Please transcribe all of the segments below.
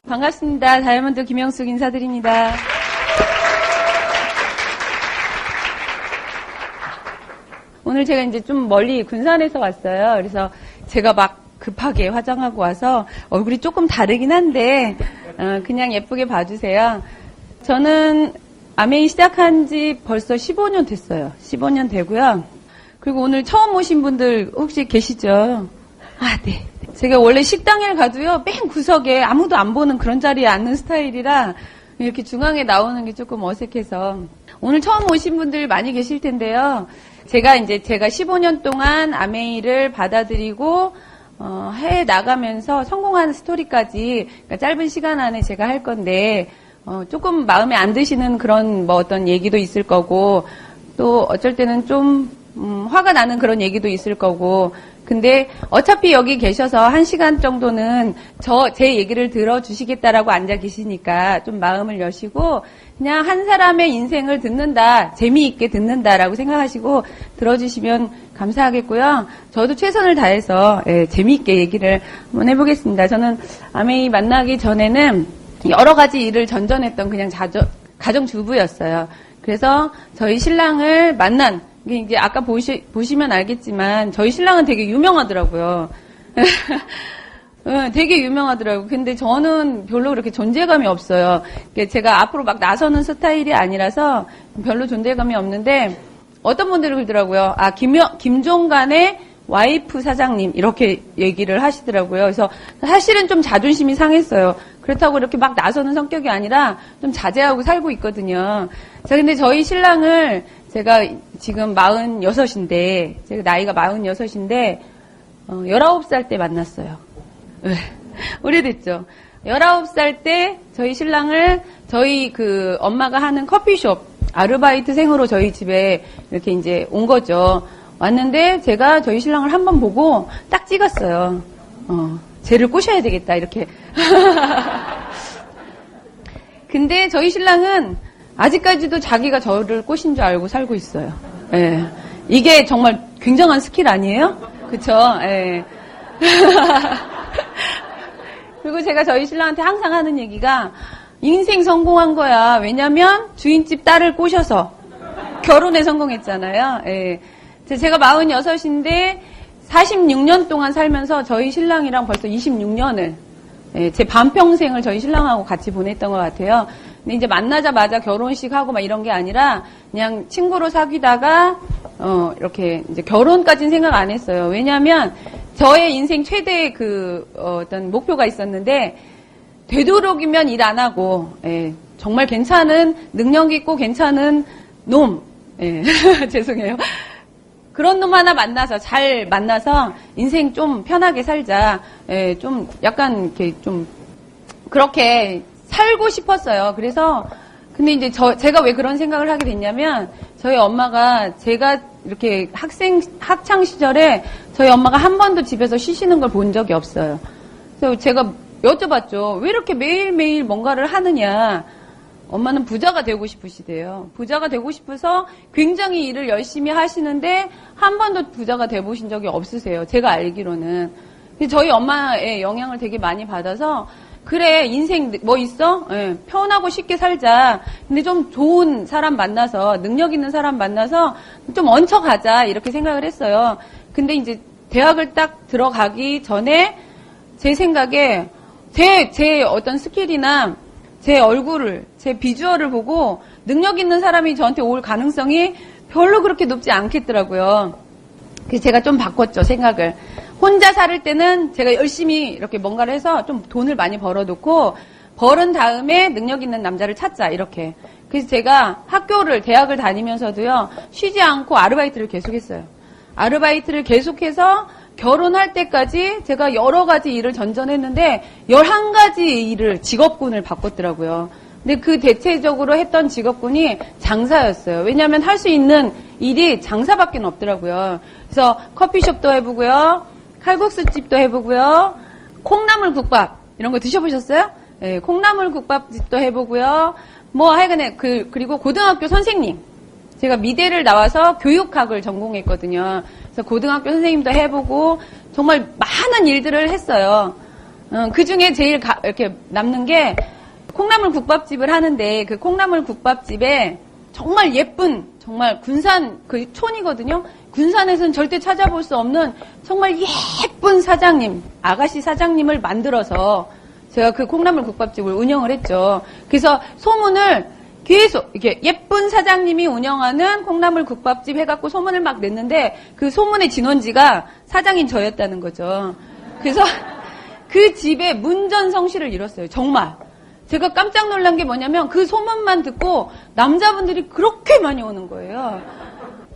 반갑습니다. 다이아몬드 김영숙 인사드립니다. 오늘 제가 이제 좀 멀리 군산에서 왔어요. 그래서 제가 막 급하게 화장하고 와서 얼굴이 조금 다르긴 한데 그냥 예쁘게 봐주세요. 저는 아메이 시작한 지 벌써 15년 됐어요. 15년 되고요. 그리고 오늘 처음 오신 분들 혹시 계시죠? 아, 네. 제가 원래 식당에 가도요, 맨 구석에 아무도 안 보는 그런 자리에 앉는 스타일이라 이렇게 중앙에 나오는 게 조금 어색해서 오늘 처음 오신 분들 많이 계실 텐데요. 제가 15년 동안 아메이를 받아들이고 해 나가면서 성공하는 스토리까지 그러니까 짧은 시간 안에 제가 할 건데 조금 마음에 안 드시는 그런 뭐 어떤 얘기도 있을 거고 또 어쩔 때는 좀 화가 나는 그런 얘기도 있을 거고 근데 어차피 여기 계셔서 1시간 정도는 제 얘기를 들어주시겠다라고 앉아 계시니까 좀 마음을 여시고 그냥 한 사람의 인생을 듣는다, 재미있게 듣는다라고 생각하시고 들어주시면 감사하겠고요. 저도 최선을 다해서 재미있게 얘기를 한번 해보겠습니다. 저는 아메이 만나기 전에는 여러 가지 일을 전전했던 그냥 가정주부였어요. 그래서 저희 신랑을 만난 이게 이제 아까 보시면 알겠지만 저희 신랑은 되게 유명하더라고요. 되게 유명하더라고요. 근데 저는 별로 그렇게 존재감이 없어요. 제가 앞으로 막 나서는 스타일이 아니라서 별로 존재감이 없는데 어떤 분들이 그러더라고요. 아, 김종관의 와이프 사장님 이렇게 얘기를 하시더라고요. 그래서 사실은 좀 자존심이 상했어요. 그렇다고 이렇게 막 나서는 성격이 아니라 좀 자제하고 살고 있거든요. 자, 근데 저희 신랑을 제가 지금 46인데, 제가 나이가 46인데, 19살 때 만났어요. 오래됐죠? 19살 때 저희 신랑을 저희 엄마가 하는 커피숍 아르바이트생으로 저희 집에 이렇게 이제 온 거죠. 왔는데 제가 저희 신랑을 한번 보고 딱 찍었어요. 쟤를 꼬셔야 되겠다, 이렇게. 근데 저희 신랑은 아직까지도 자기가 저를 꼬신 줄 알고 살고 있어요. 예. 이게 정말 굉장한 스킬 아니에요? 그쵸? 예. 그리고 제가 저희 신랑한테 항상 하는 얘기가 인생 성공한 거야. 왜냐면 주인집 딸을 꼬셔서 결혼에 성공했잖아요. 예. 제가 46인데 46년 동안 살면서 저희 신랑이랑 벌써 26년을 제 반평생을 저희 신랑하고 같이 보냈던 것 같아요. 근데 이제 만나자마자 결혼식 하고 막 이런 게 아니라 그냥 친구로 사귀다가 이렇게 이제 결혼까지는 생각 안 했어요. 왜냐하면 저의 인생 최대의 어떤 목표가 있었는데 되도록이면 일 안 하고 정말 괜찮은 능력 있고 괜찮은 놈 죄송해요. 그런 놈 하나 만나서 잘 만나서 인생 좀 편하게 살자. 좀 약간 이렇게 좀 그렇게 살고 싶었어요. 그래서 근데 이제 제가 왜 그런 생각을 하게 됐냐면 저희 엄마가 제가 이렇게 학창 시절에 저희 엄마가 한 번도 집에서 쉬시는 걸 본 적이 없어요. 그래서 제가 여쭤봤죠. 왜 이렇게 매일매일 뭔가를 하느냐. 엄마는 부자가 되고 싶으시대요. 부자가 되고 싶어서 굉장히 일을 열심히 하시는데 한 번도 부자가 돼보신 적이 없으세요. 제가 알기로는. 저희 엄마의 영향을 되게 많이 받아서 그래, 인생 뭐 있어? 편하고 쉽게 살자. 근데 좀 좋은 사람 만나서, 능력 있는 사람 만나서 좀 얹혀가자. 이렇게 생각을 했어요. 근데 이제 대학을 딱 들어가기 전에 제 생각에 제 어떤 스킬이나 제 얼굴을, 제 비주얼을 보고 능력 있는 사람이 저한테 올 가능성이 별로 그렇게 높지 않겠더라고요. 그래서 제가 좀 바꿨죠, 생각을. 혼자 살 때는 제가 열심히 이렇게 뭔가를 해서 좀 돈을 많이 벌어놓고 벌은 다음에 능력 있는 남자를 찾자, 이렇게. 그래서 제가 대학을 다니면서도요, 쉬지 않고 아르바이트를 계속했어요. 아르바이트를 계속해서 결혼할 때까지 제가 여러 가지 일을 전전했는데 11가지 직업군을 바꿨더라고요. 근데 그 대체적으로 했던 직업군이 장사였어요. 왜냐하면 할 수 있는 일이 장사밖에 없더라고요. 그래서 커피숍도 해보고요, 칼국수집도 해보고요, 콩나물국밥 이런 거 드셔보셨어요? 네, 콩나물국밥집도 해보고요. 뭐 하여간에 그리고 고등학교 선생님. 제가 미대를 나와서 교육학을 전공했거든요. 그래서 고등학교 선생님도 해보고 정말 많은 일들을 했어요. 그 중에 제일 이렇게 남는 게 콩나물 국밥집을 하는데 그 콩나물 국밥집에 정말 예쁜 정말 군산 그 촌이거든요. 군산에서는 절대 찾아볼 수 없는 정말 예쁜 사장님, 아가씨 사장님을 만들어서 제가 그 콩나물 국밥집을 운영을 했죠. 그래서 소문을 계속 이렇게 예쁜 사장님이 운영하는 콩나물 국밥집 해갖고 소문을 막 냈는데 그 소문의 진원지가 사장인 저였다는 거죠. 그래서 그 집에 문전성시를 이뤘어요. 정말. 제가 깜짝 놀란 게 뭐냐면 그 소문만 듣고 남자분들이 그렇게 많이 오는 거예요.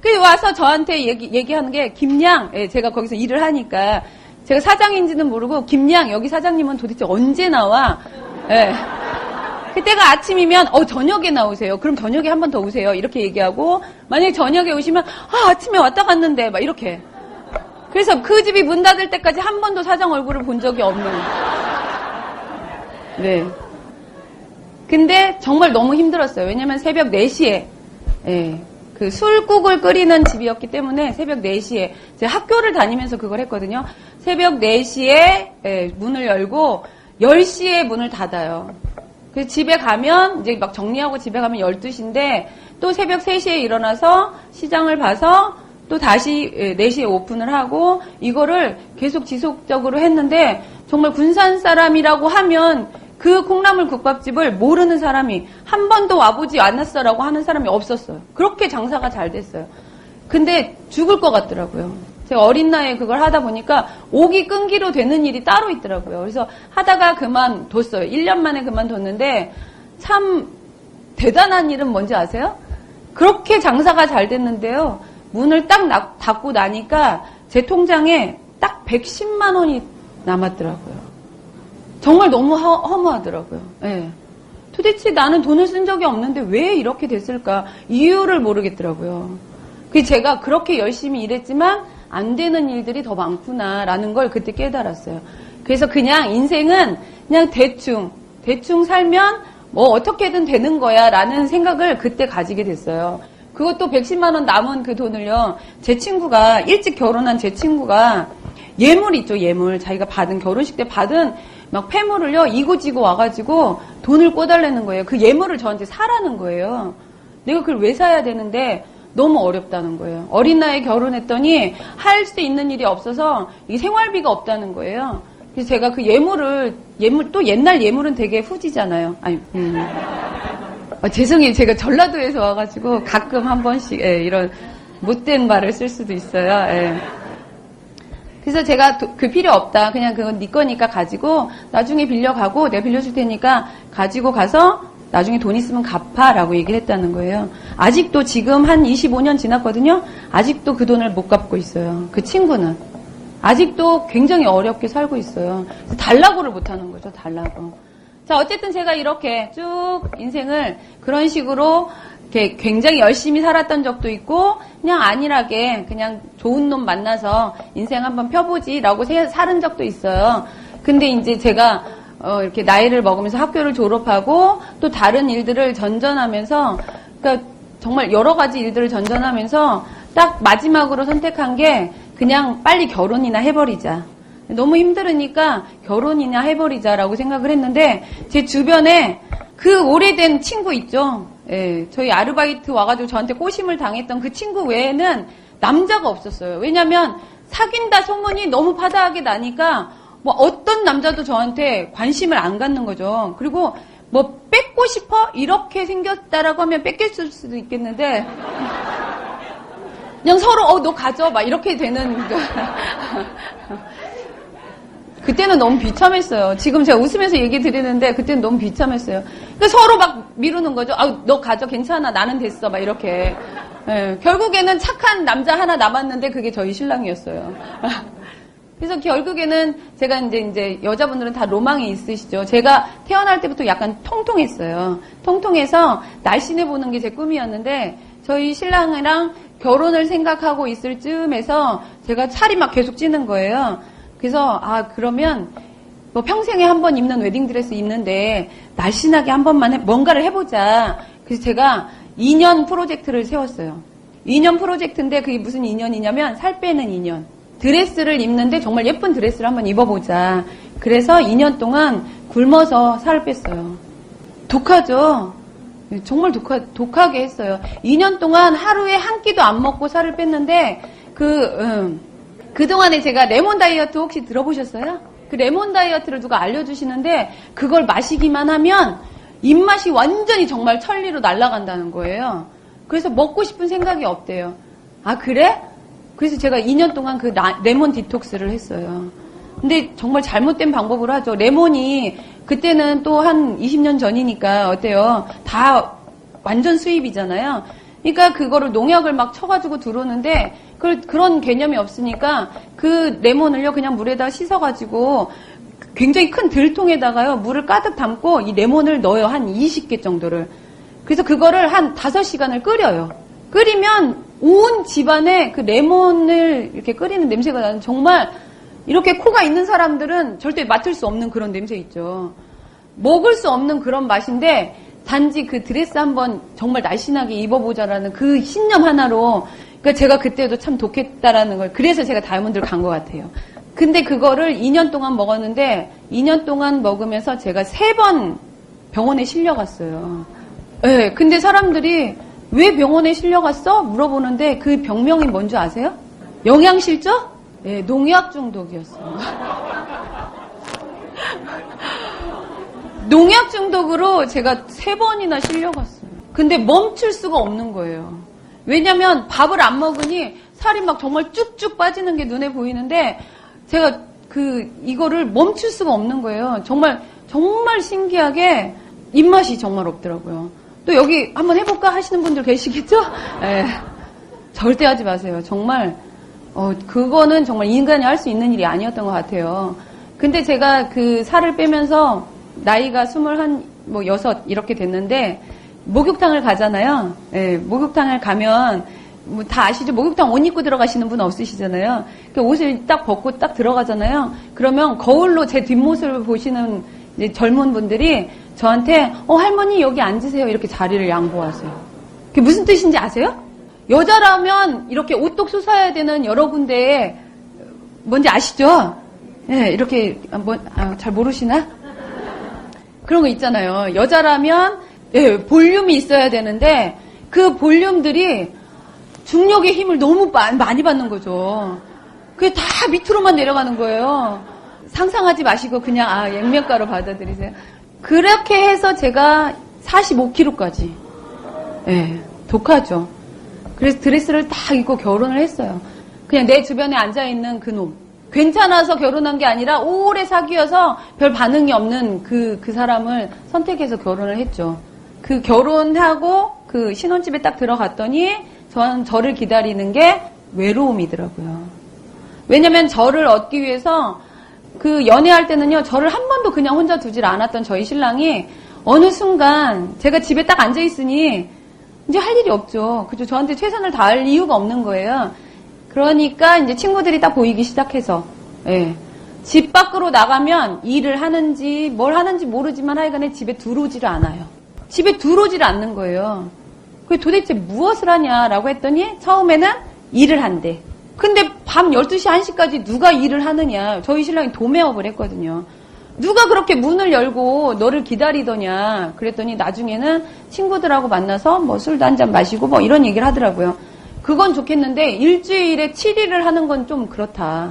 그 와서 저한테 얘기하는 게 김양, 예, 제가 거기서 일을 하니까 제가 사장인지는 모르고 김양 여기 사장님은 도대체 언제 나와? 예. 그때가 아침이면 저녁에 나오세요. 그럼 저녁에 한 번 더 오세요. 이렇게 얘기하고 만약에 저녁에 오시면 아침에 왔다 갔는데 막 이렇게. 그래서 그 집이 문 닫을 때까지 한 번도 사장 얼굴을 본 적이 없는. 네. 근데 정말 너무 힘들었어요. 왜냐면 새벽 4시에 예, 그 술국을 끓이는 집이었기 때문에 새벽 4시에 제가 학교를 다니면서 그걸 했거든요. 새벽 4시에 예, 문을 열고 10시에 문을 닫아요. 그래서 집에 가면 이제 막 정리하고 집에 가면 12시인데 또 새벽 3시에 일어나서 시장을 봐서 또 다시 4시에 오픈을 하고 이거를 계속 지속적으로 했는데 정말 군산 사람이라고 하면 그 콩나물 국밥집을 모르는 사람이 한 번도 와보지 않았어라고 하는 사람이 없었어요. 그렇게 장사가 잘 됐어요. 근데 죽을 것 같더라고요. 제가 어린 나이에 그걸 하다 보니까 오기 끈기로 되는 일이 따로 있더라고요. 그래서 하다가 그만뒀어요. 1년 만에 그만뒀는데 참 대단한 일은 뭔지 아세요? 그렇게 장사가 잘 됐는데요. 문을 딱 닫고 나니까 제 통장에 딱 110만 원이 남았더라고요. 정말 너무 허무하더라고요. 예. 도대체 나는 돈을 쓴 적이 없는데 왜 이렇게 됐을까? 이유를 모르겠더라고요. 제가 그렇게 열심히 일했지만 안 되는 일들이 더 많구나라는 걸 그때 깨달았어요. 그래서 그냥 인생은 그냥 대충 살면 뭐 어떻게든 되는 거야 라는 생각을 그때 가지게 됐어요. 그것도 110만 원 남은 그 돈을요. 제 친구가 일찍 결혼한 제 친구가 예물 있죠. 예물. 자기가 받은 결혼식 때 받은 막 폐물을요. 이고지고 와가지고 돈을 꿔달라는 거예요. 그 예물을 저한테 사라는 거예요. 내가 그걸 왜 사야 되는데 너무 어렵다는 거예요. 어린 나이에 결혼했더니 할 수 있는 일이 없어서 이게 생활비가 없다는 거예요. 그래서 제가 그 예물 또 옛날 예물은 되게 후지잖아요. 아니, 죄송해요. 제가 전라도에서 와가지고 가끔 한 번씩 이런 못된 말을 쓸 수도 있어요. 예. 그래서 제가 그 필요 없다. 그냥 그건 네 거니까 가지고 나중에 빌려가고 내가 빌려줄 테니까 가지고 가서 나중에 돈 있으면 갚아라고 얘기를 했다는 거예요. 아직도 지금 한 25년 지났거든요. 아직도 그 돈을 못 갚고 있어요. 그 친구는. 아직도 굉장히 어렵게 살고 있어요. 달라고를 못하는 거죠. 달라고. 자, 어쨌든 제가 이렇게 쭉 인생을 그런 식으로 이렇게 굉장히 열심히 살았던 적도 있고 그냥 안일하게 그냥 좋은 놈 만나서 인생 한번 펴보지라고 살은 적도 있어요. 근데 이제 제가 이렇게 나이를 먹으면서 학교를 졸업하고 또 다른 일들을 전전하면서 그러니까 정말 여러 가지 일들을 전전하면서 딱 마지막으로 선택한 게 그냥 빨리 결혼이나 해버리자. 너무 힘들으니까 결혼이나 해버리자라고 생각을 했는데 제 주변에 그 오래된 친구 있죠. 예, 저희 아르바이트 와가지고 저한테 꼬심을 당했던 그 친구 외에는 남자가 없었어요. 왜냐면 사귄다 소문이 너무 파다하게 나니까 뭐 어떤 남자도 저한테 관심을 안 갖는 거죠. 그리고 뭐 뺏고 싶어? 이렇게 생겼다라고 하면 뺏겼을 수도 있겠는데 그냥 서로 너 가져 막 이렇게 되는 그때는 너무 비참했어요. 지금 제가 웃으면서 얘기 드리는데 그때는 너무 비참했어요. 그러니까 서로 막 미루는 거죠. 너 가져 괜찮아 나는 됐어 막 이렇게. 예, 결국에는 착한 남자 하나 남았는데 그게 저희 신랑이었어요. 그래서 결국에는 제가 이제 여자분들은 다 로망이 있으시죠. 제가 태어날 때부터 약간 통통했어요. 통통해서 날씬해 보는 게 제 꿈이었는데 저희 신랑이랑 결혼을 생각하고 있을 즈음에서 제가 살이 막 계속 찌는 거예요. 그래서 그러면 뭐 평생에 한 번 입는 웨딩드레스 입는데 날씬하게 한 번만 뭔가를 해보자. 그래서 제가 2년 프로젝트를 세웠어요. 2년 프로젝트인데 그게 무슨 2년이냐면 살 빼는 2년. 드레스를 입는데 정말 예쁜 드레스를 한번 입어보자. 그래서 2년 동안 굶어서 살을 뺐어요. 독하죠? 정말 독하게 했어요. 2년 동안 하루에 한 끼도 안 먹고 살을 뺐는데, 그동안에 제가 레몬 다이어트 혹시 들어보셨어요? 그 레몬 다이어트를 누가 알려주시는데, 그걸 마시기만 하면 입맛이 완전히 정말 천리로 날아간다는 거예요. 그래서 먹고 싶은 생각이 없대요. 아, 그래? 그래서 제가 2년 동안 그 레몬 디톡스를 했어요. 근데 정말 잘못된 방법으로 하죠. 레몬이 그때는 또 한 20년 전이니까 어때요? 다 완전 수입이잖아요. 그러니까 그거를 농약을 막 쳐가지고 들어오는데 그런 개념이 없으니까 그 레몬을요 그냥 물에다 씻어가지고 굉장히 큰 들통에다가요 물을 가득 담고 이 레몬을 넣어요. 한 20개 정도를. 그래서 그거를 한 5시간을 끓여요. 끓이면 온 집안에 그 레몬을 이렇게 끓이는 냄새가 나는 정말 이렇게 코가 있는 사람들은 절대 맡을 수 없는 그런 냄새 있죠. 먹을 수 없는 그런 맛인데 단지 그 드레스 한번 정말 날씬하게 입어보자라는 그 신념 하나로 그러니까 제가 그때도 참 독했다라는 걸 그래서 제가 다이아몬드를 간 것 같아요. 근데 그거를 2년 동안 먹었는데 2년 동안 먹으면서 제가 3번 병원에 실려갔어요. 네, 근데 사람들이 왜 병원에 실려갔어? 물어보는데 그 병명이 뭔지 아세요? 영양실조? 네, 농약 중독이었어요. 농약 중독으로 제가 3번이나 실려갔어요. 근데 멈출 수가 없는 거예요. 왜냐면 밥을 안 먹으니 살이 막 정말 쭉쭉 빠지는 게 눈에 보이는데 제가 이거를 멈출 수가 없는 거예요. 정말 신기하게 입맛이 정말 없더라고요. 또 여기 한번 해볼까 하시는 분들 계시겠죠? 네. 절대 하지 마세요. 정말 그거는 정말 인간이 할 수 있는 일이 아니었던 것 같아요. 근데 제가 그 살을 빼면서 나이가 21, 6 이렇게 됐는데 목욕탕을 가잖아요. 네, 목욕탕을 가면 다 아시죠? 목욕탕 옷 입고 들어가시는 분 없으시잖아요. 그 옷을 딱 벗고 딱 들어가잖아요. 그러면 거울로 제 뒷모습을 보시는 이제 젊은 분들이 저한테 할머니 여기 앉으세요. 이렇게 자리를 양보하세요. 그게 무슨 뜻인지 아세요? 여자라면 이렇게 옷도 쏟아야 되는 여러 군데에 뭔지 아시죠? 네, 이렇게 잘 모르시나? 그런 거 있잖아요. 여자라면 볼륨이 있어야 되는데 그 볼륨들이 중력의 힘을 너무 많이 받는 거죠. 그게 다 밑으로만 내려가는 거예요. 상상하지 마시고 그냥 액면가로 받아들이세요. 그렇게 해서 제가 45kg까지 독하죠. 그래서 드레스를 딱 입고 결혼을 했어요. 그냥 내 주변에 앉아있는 그놈. 괜찮아서 결혼한 게 아니라 오래 사귀어서 별 반응이 없는 그 사람을 선택해서 결혼을 했죠. 그 결혼하고 그 신혼집에 딱 들어갔더니 저를 기다리는 게 외로움이더라고요. 왜냐면 저를 얻기 위해서 그 연애할 때는요, 저를 한 번도 그냥 혼자 두질 않았던 저희 신랑이 어느 순간 제가 집에 딱 앉아있으니 이제 할 일이 없죠. 그죠? 저한테 최선을 다할 이유가 없는 거예요. 그러니까 이제 친구들이 딱 보이기 시작해서, 집 밖으로 나가면 일을 하는지 뭘 하는지 모르지만 하여간에 집에 들어오지를 않아요. 집에 들어오지를 않는 거예요. 그게 도대체 무엇을 하냐라고 했더니 처음에는 일을 한대. 근데 밤 12시, 1시까지 누가 일을 하느냐. 저희 신랑이 도매업을 했거든요. 누가 그렇게 문을 열고 너를 기다리더냐. 그랬더니 나중에는 친구들하고 만나서 뭐 술도 한잔 마시고 뭐 이런 얘기를 하더라고요. 그건 좋겠는데 일주일에 7일을 하는 건 좀 그렇다.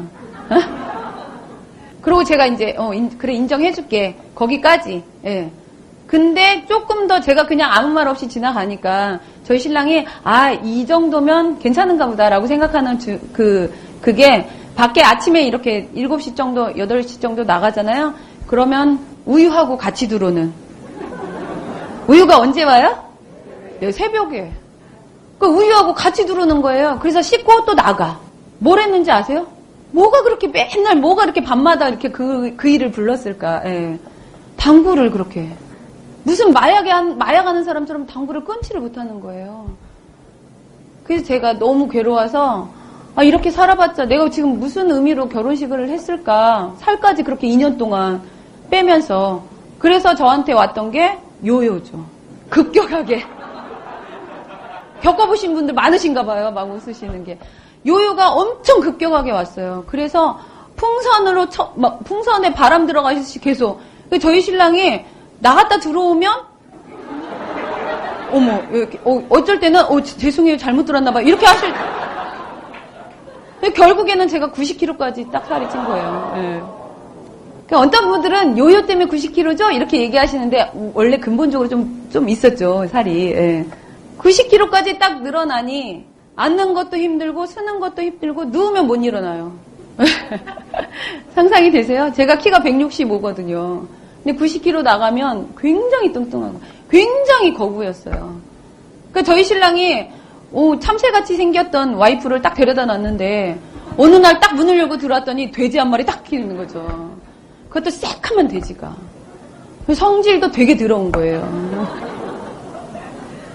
그리고 제가 이제 그래 인정해줄게. 거기까지. 예. 근데 조금 더 제가 그냥 아무 말 없이 지나가니까 저희 신랑이 이 정도면 괜찮은가 보다라고 생각하는 그게 밖에 아침에 이렇게 7시 정도 8시 정도 나가잖아요. 그러면 우유하고 같이 들어오는. 우유가 언제 와요? 네, 새벽에. 그 우유하고 같이 들어오는 거예요. 그래서 씻고 또 나가. 뭘 했는지 아세요? 뭐가 그렇게 밤마다 이렇게 그 일을 불렀을까? 예. 당구를 그렇게. 무슨 마약하는 사람처럼 당구를 끊지를 못하는 거예요. 그래서 제가 너무 괴로워서 이렇게 살아봤자 내가 지금 무슨 의미로 결혼식을 했을까? 살까지 그렇게 2년 동안 빼면서. 그래서 저한테 왔던 게 요요죠. 급격하게. 겪어보신 분들 많으신가 봐요. 막 웃으시는 게. 요요가 엄청 급격하게 왔어요. 그래서 풍선에 바람 들어가시듯이 계속. 저희 신랑이 나갔다 들어오면, 어머, 어쩔 때는, 죄송해요, 잘못 들었나봐. 이렇게 하실, 결국에는 제가 90kg까지 딱 살이 찐 거예요. 예. 그러니까 어떤 분들은 요요 때문에 90kg죠? 이렇게 얘기하시는데, 원래 근본적으로 좀 있었죠, 살이. 예. 90kg까지 딱 늘어나니, 앉는 것도 힘들고, 쓰는 것도 힘들고, 누우면 못 일어나요. 상상이 되세요? 제가 키가 165거든요. 근데 90kg 나가면 굉장히 뚱뚱하고, 굉장히 거구였어요. 그러니까 저희 신랑이, 참새같이 생겼던 와이프를 딱 데려다 놨는데, 어느 날 딱 문을 열고 들어왔더니 돼지 한 마리 딱 키우는 거죠. 그것도 새카만 돼지가. 성질도 되게 더러운 거예요.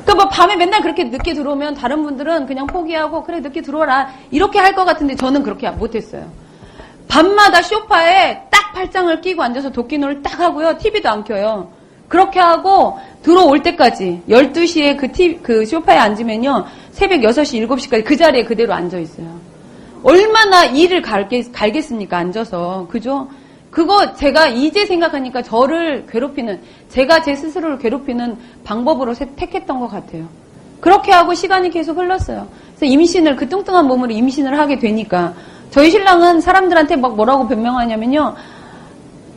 그러니까 뭐 밤에 맨날 그렇게 늦게 들어오면 다른 분들은 그냥 포기하고 그래 늦게 들어와라 이렇게 할 것 같은데 저는 그렇게 못했어요. 밤마다 소파에 딱 팔짱을 끼고 앉아서 도끼놀을 딱 하고요. TV도 안 켜요. 그렇게 하고 들어올 때까지 12시에 그 소파에 앉으면요. 새벽 6시, 7시까지 그 자리에 그대로 앉아 있어요. 얼마나 일을 갈겠습니까? 앉아서. 그죠? 그거 제가 이제 생각하니까 저를 괴롭히는, 제가 제 스스로를 괴롭히는 방법으로 택했던 것 같아요. 그렇게 하고 시간이 계속 흘렀어요. 그래서 그 뚱뚱한 몸으로 임신을 하게 되니까 저희 신랑은 사람들한테 막 뭐라고 변명하냐면요.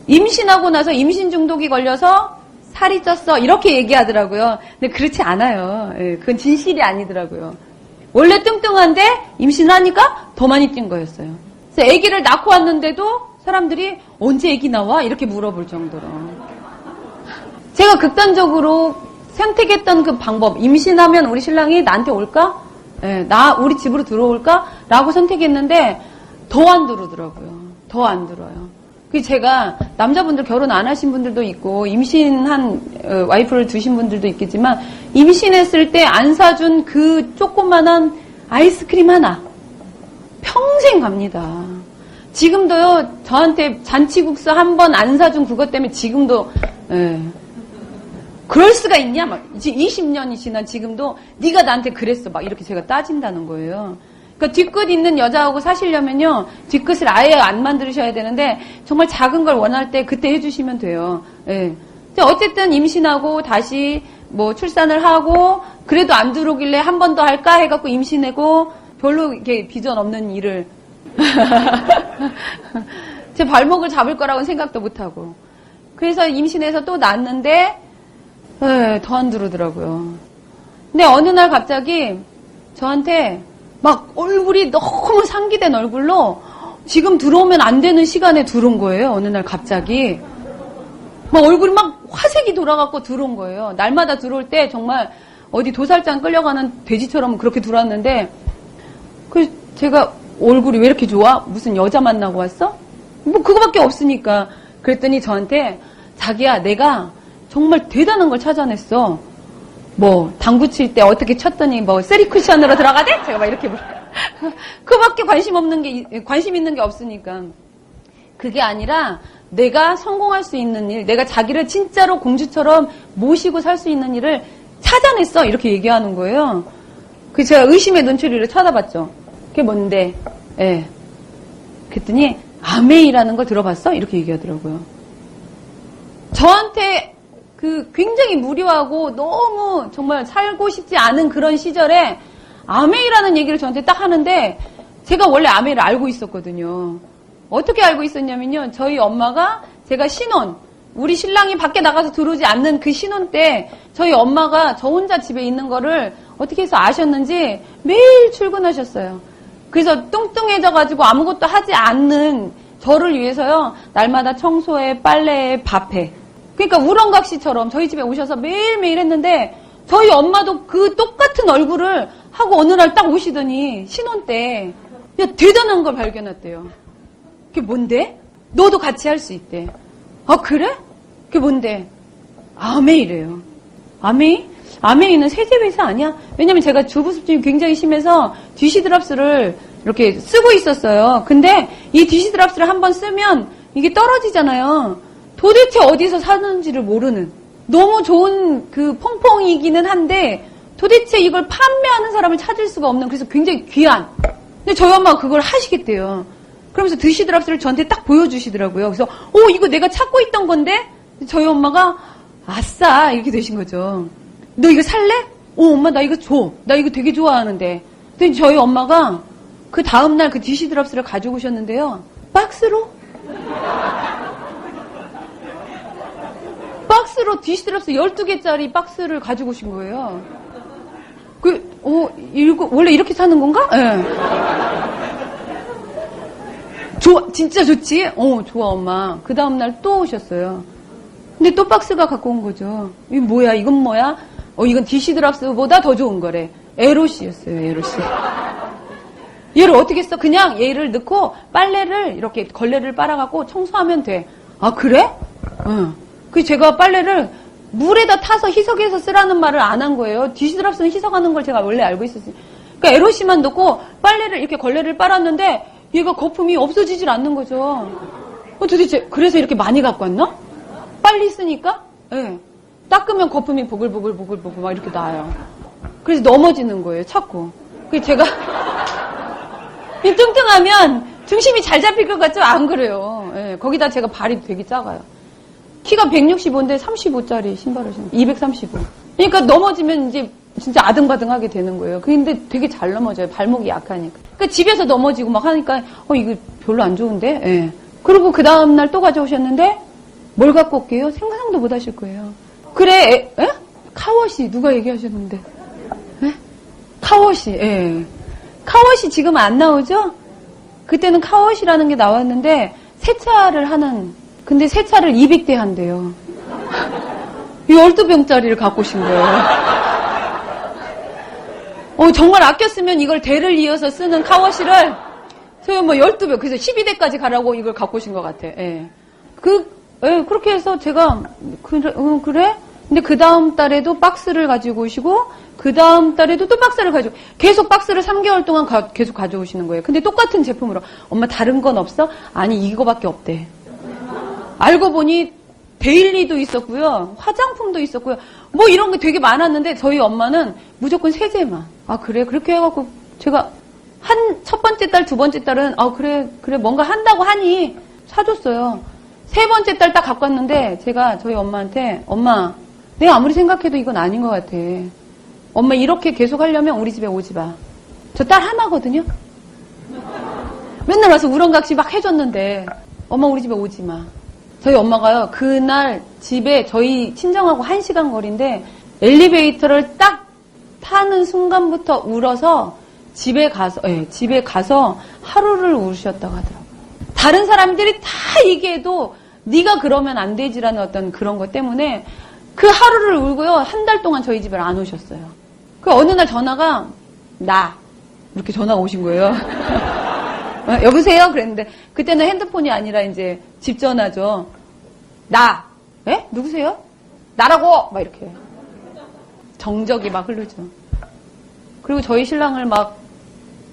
임신하고 나서 임신 중독이 걸려서 살이 쪘어 이렇게 얘기하더라고요. 근데 그렇지 않아요. 그건 진실이 아니더라고요. 원래 뚱뚱한데 임신을 하니까 더 많이 찐 거였어요. 그래서 아기를 낳고 왔는데도 사람들이 언제 아기 나와? 이렇게 물어볼 정도로. 제가 극단적으로 선택했던 그 방법, 임신하면 우리 신랑이 나한테 올까? 우리 집으로 들어올까? 라고 선택했는데 더 안 들어오더라고요. 더 안 들어요. 그래서 제가 남자분들 결혼 안 하신 분들도 있고 임신한 와이프를 두신 분들도 있겠지만 임신했을 때 안 사준 그 조그만한 아이스크림 하나 평생 갑니다. 지금도요, 저한테 잔치국수 한 번 안 사준 그것 때문에 지금도, 그럴 수가 있냐? 막, 지금 20년이 지난 지금도, 네가 나한테 그랬어. 막 이렇게 제가 따진다는 거예요. 그러니까 뒤끝 있는 여자하고 사시려면요, 뒤끝을 아예 안 만드셔야 되는데, 정말 작은 걸 원할 때 그때 해주시면 돼요. 예. 어쨌든 임신하고 다시 뭐 출산을 하고, 그래도 안 들어오길래 한 번 더 할까 해갖고 임신하고, 별로 이렇게 비전 없는 일을, 제 발목을 잡을 거라고는 생각도 못하고. 그래서 임신해서 또 낳았는데, 더 안 들어오더라고요. 근데 어느 날 갑자기 저한테 막 얼굴이 너무 상기된 얼굴로 지금 들어오면 안 되는 시간에 들어온 거예요. 어느 날 갑자기. 막 얼굴이 막 화색이 돌아갖고 들어온 거예요. 날마다 들어올 때 정말 어디 도살장 끌려가는 돼지처럼 그렇게 들어왔는데, 그래서 제가 얼굴이 왜 이렇게 좋아? 무슨 여자 만나고 왔어? 뭐 그거밖에 없으니까. 그랬더니 저한테 자기야 내가 정말 대단한 걸 찾아냈어. 뭐 당구 칠 때 어떻게 쳤더니 뭐 3쿠션으로 들어가대? 제가 막 이렇게 그밖에 관심 있는 게 없으니까. 그게 아니라 내가 성공할 수 있는 일, 내가 자기를 진짜로 공주처럼 모시고 살 수 있는 일을 찾아냈어. 이렇게 얘기하는 거예요. 그래서 제가 의심의 눈초리를 쳐다봤죠. 그게 뭔데? 그랬더니 아메이라는 걸 들어봤어? 이렇게 얘기하더라고요. 저한테 굉장히 무료하고 너무 정말 살고 싶지 않은 그런 시절에 아메이라는 얘기를 저한테 딱 하는데 제가 원래 아메이를 알고 있었거든요. 어떻게 알고 있었냐면요. 저희 엄마가 제가 우리 신랑이 밖에 나가서 들어오지 않는 그 신혼 때 저희 엄마가 저 혼자 집에 있는 거를 어떻게 해서 아셨는지 매일 출근하셨어요. 그래서 뚱뚱해져가지고 아무것도 하지 않는 저를 위해서요. 날마다 청소해, 빨래해, 밥해. 그러니까 우렁각시처럼 저희 집에 오셔서 매일매일 했는데 저희 엄마도 그 똑같은 얼굴을 하고 어느 날 딱 오시더니 신혼 때 대단한 걸 발견했대요. 그게 뭔데? 너도 같이 할 수 있대. 아 그래? 그게 뭔데? 아메이래요. 아메이? 아메이는 세제회사 아니야? 왜냐면 제가 주부습증이 굉장히 심해서 디시드랍스를 이렇게 쓰고 있었어요. 근데 이 디시드랍스를 한번 쓰면 이게 떨어지잖아요. 도대체 어디서 사는지를 모르는 너무 좋은 그 퐁퐁이기는 한데 도대체 이걸 판매하는 사람을 찾을 수가 없는 그래서 굉장히 귀한. 근데 저희 엄마가 그걸 하시겠대요. 그러면서 드시드랍스를 저한테 딱 보여주시더라고요. 그래서 이거 내가 찾고 있던 건데 저희 엄마가 아싸 이렇게 되신 거죠. 너 이거 살래? 엄마 나 이거 줘. 나 이거 되게 좋아하는데. 근데 저희 엄마가 그 다음날 그 디시드랍스를 가지고 오셨는데요. 박스로 디시드랍스 12개짜리 박스를 가지고 오신 거예요. 이거 원래 이렇게 사는 건가? 예. 네. 좋아, 진짜 좋지? 좋아, 엄마. 그 다음날 또 오셨어요. 근데 또 박스가 갖고 온 거죠. 이게 뭐야, 이건 뭐야? 이건 디시드랍스보다 더 좋은 거래. 에로시였어요, 에로시. 얘를 어떻게 써? 그냥 얘를 넣고 빨래를 이렇게 걸레를 빨아갖고 청소하면 돼. 아, 그래? 응. 그래서 제가 빨래를 물에다 타서 희석해서 쓰라는 말을 안 한 거예요. 디시드랍스는 희석하는 걸 제가 원래 알고 있었어요. 그러니까 에로시만 넣고 빨래를 이렇게 걸레를 빨았는데 얘가 거품이 없어지질 않는 거죠. 도대체 그래서 이렇게 많이 갖고 왔나? 빨리 쓰니까? 예. 네. 닦으면 거품이 보글보글 막 이렇게 나요. 그래서 넘어지는 거예요, 자꾸. 그래서 제가 이 뚱뚱하면 중심이 잘 잡힐 것 같죠? 안 그래요. 예. 거기다 제가 발이 되게 작아요. 키가 165인데 35짜리 신발을 신어요. 235. 그러니까 넘어지면 이제 진짜 아등바등하게 되는 거예요. 근데 되게 잘 넘어져요. 발목이 약하니까. 그러니까 집에서 넘어지고 막 하니까 이거 별로 안 좋은데. 예. 그리고 그 다음날 또 가져오셨는데 뭘 갖고 올게요? 생각도 못 하실 거예요. 그래, 카워시 누가 얘기하셨는데? 에? 카워시, 예. 카워시 지금 안 나오죠? 그때는 카워시라는 게 나왔는데 세차를 하는, 근데 세차를 200대 한대요. 12병짜리를 갖고 오신 거예요. 정말 아꼈으면 이걸 대를 이어서 쓰는 카워시를 저희 12병, 그래서 12대까지 가라고 이걸 갖고 오신 것 같아. 예. 그렇게 해서 제가 그래? 근데 그 다음 달에도 박스를 가지고 오시고 그 다음 달에도 또 박스를 가지고 계속 박스를 3개월 동안 계속 가져오시는 거예요. 근데 똑같은 제품으로 엄마 다른 건 없어? 아니 이거밖에 없대. 알고 보니 데일리도 있었고요. 화장품도 있었고요. 뭐 이런 게 되게 많았는데 저희 엄마는 무조건 세제만. 아 그래? 그렇게 해갖고 제가 첫 번째 달, 두 번째 달은 그래 뭔가 한다고 하니 사줬어요. 세 번째 딸 딱 갖고 왔는데 제가 저희 엄마한테 엄마 내가 아무리 생각해도 이건 아닌 것 같아. 엄마 이렇게 계속 하려면 우리 집에 오지 마. 저 딸 하나거든요. 맨날 와서 우렁각시 막 해줬는데 엄마 우리 집에 오지 마. 저희 엄마가요 그날 집에 저희 친정하고 1시간 거리인데 엘리베이터를 딱 타는 순간부터 울어서 집에 가서 하루를 울으셨다고 하더라고요. 다른 사람들이 다 얘기해도 네가 그러면 안 되지라는 어떤 그런 것 때문에 그 하루를 울고요. 한 달 동안 저희 집에 안 오셨어요. 그 어느 날 전화가 이렇게 전화가 오신 거예요. 여보세요? 그랬는데 그때는 핸드폰이 아니라 이제 집 전화죠. 누구세요? 나라고! 막 이렇게 정적이 막 흐르죠. 그리고 저희 신랑을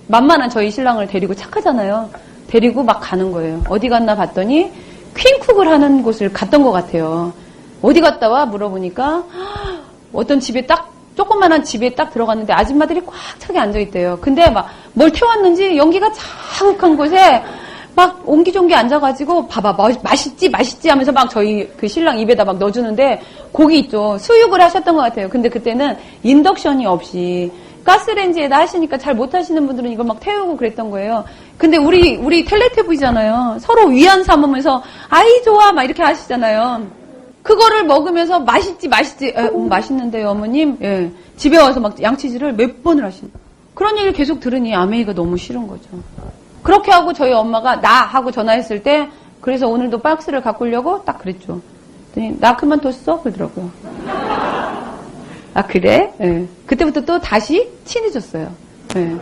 만만한 저희 신랑을 데리고 착하잖아요. 데리고 막 가는 거예요. 어디 갔나 봤더니 퀸쿡을 하는 곳을 갔던 것 같아요. 어디 갔다 와? 물어보니까 어떤 집에 조그만한 집에 딱 들어갔는데 아줌마들이 꽉 차게 앉아있대요. 근데 뭘 태웠는지 연기가 자욱한 곳에 막 옹기종기 앉아가지고 봐봐 맛있지 하면서 막 저희 그 신랑 입에다 막 넣어주는데 고기 있죠. 수육을 하셨던 것 같아요. 근데 그때는 인덕션이 없이 가스레인지에다 하시니까 잘 못하시는 분들은 이걸 막 태우고 그랬던 거예요. 근데 우리 텔레태부잖아요. 서로 위안 삼으면서 아이 좋아 막 이렇게 하시잖아요. 그거를 먹으면서 맛있지 맛있는데요 어머님. 예. 집에 와서 막 양치질을 몇 번을 하시는. 그런 얘기를 계속 들으니 아메이가 너무 싫은 거죠. 그렇게 하고 저희 엄마가 하고 전화했을 때 그래서 오늘도 박스를 갖고 오려고 딱 그랬죠. 그랬더니 나 그만뒀어? 그러더라고요. 아 그래? 예. 그때부터 또 다시 친해졌어요. 예.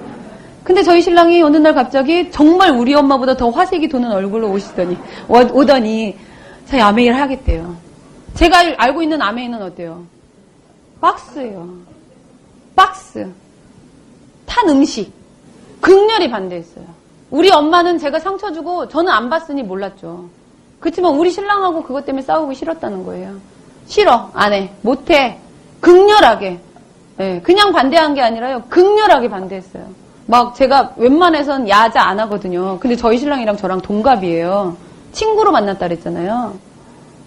근데 저희 신랑이 어느 날 갑자기 정말 우리 엄마보다 더 화색이 도는 얼굴로 오더니 자기 아메이를 하겠대요. 제가 알고 있는 아메이는 어때요? 박스예요. 박스. 탄 음식. 극렬히 반대했어요. 우리 엄마는 제가 상처 주고 저는 안 봤으니 몰랐죠. 그렇지만 우리 신랑하고 그것 때문에 싸우기 싫었다는 거예요. 싫어. 안 해. 못 해. 극렬하게. 네, 그냥 반대한 게 아니라요. 극렬하게 반대했어요. 막 제가 웬만해선 야자 안 하거든요. 근데 저희 신랑이랑 저랑 동갑이에요. 친구로 만났다 그랬잖아요.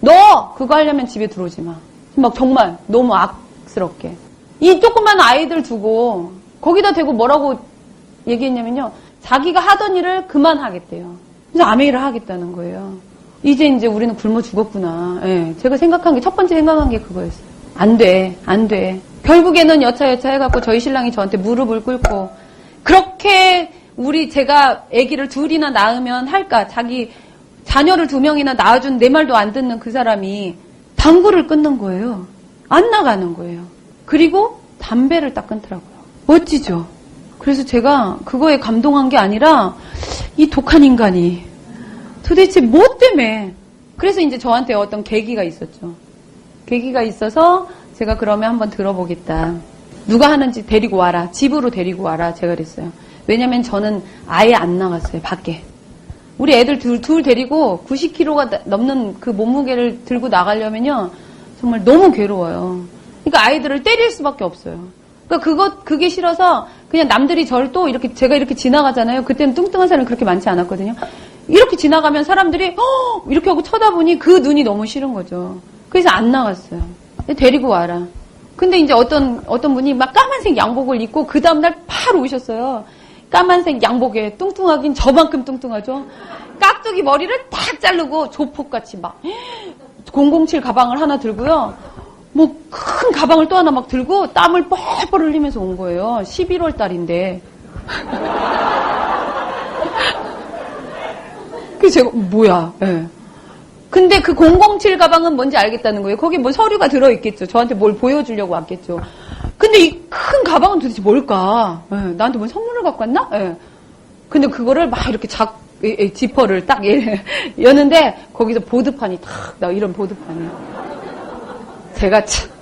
너 그거 하려면 집에 들어오지 마. 막 정말 너무 악스럽게. 이 조그만 아이들 두고 거기다 대고 뭐라고 얘기했냐면요. 자기가 하던 일을 그만하겠대요. 그래서 아메이를 하겠다는 거예요. 이제 우리는 굶어 죽었구나. 예, 제가 생각한 게, 첫 번째 생각한 게 그거였어요. 안 돼. 결국에는 여차 해갖고 저희 신랑이 저한테 무릎을 꿇고, 그렇게 제가 아기를 둘이나 낳으면 할까? 자기 자녀를 2명이나 낳아준 내 말도 안 듣는 그 사람이 당구를 끊는 거예요. 안 나가는 거예요. 그리고 담배를 딱 끊더라고요. 멋지죠? 그래서 제가 그거에 감동한 게 아니라, 이 독한 인간이 도대체 뭐 때문에. 그래서 이제 저한테 어떤 계기가 있었죠. 계기가 있어서 제가 그러면 한번 들어보겠다. 누가 하는지 데리고 와라. 집으로 데리고 와라. 제가 그랬어요. 왜냐면 저는 아예 안 나갔어요. 밖에. 우리 애들 둘 데리고 90kg가 넘는 그 몸무게를 들고 나가려면요. 정말 너무 괴로워요. 그러니까 아이들을 때릴 수밖에 없어요. 그러니까 그게 싫어서 그냥 남들이 저를 또 이렇게, 제가 이렇게 지나가잖아요. 그때는 뚱뚱한 사람이 그렇게 많지 않았거든요. 이렇게 지나가면 사람들이 이렇게 하고 쳐다보니 그 눈이 너무 싫은 거죠. 그래서 안 나갔어요. 데리고 와라. 근데 이제 어떤 분이 막 까만색 양복을 입고 그 다음날 바로 오셨어요. 까만색 양복에 뚱뚱하긴 저만큼 뚱뚱하죠. 깍두기 머리를 딱 자르고 조폭같이 막 007 가방을 하나 들고요. 뭐 큰 가방을 또 하나 막 들고 땀을 뻘뻘 흘리면서 온 거예요. 11월 달인데. 그래서 제가 뭐야. 네. 근데 그 007 가방은 뭔지 알겠다는 거예요. 거기 뭐 서류가 들어있겠죠. 저한테 뭘 보여주려고 왔겠죠. 근데 이 큰 가방은 도대체 뭘까? 네. 나한테 뭐 선물을 갖고 왔나? 네. 근데 그거를 막 이렇게 지퍼를 딱 여는데 거기서 보드판이 탁 나 이런 보드판이. 제가 참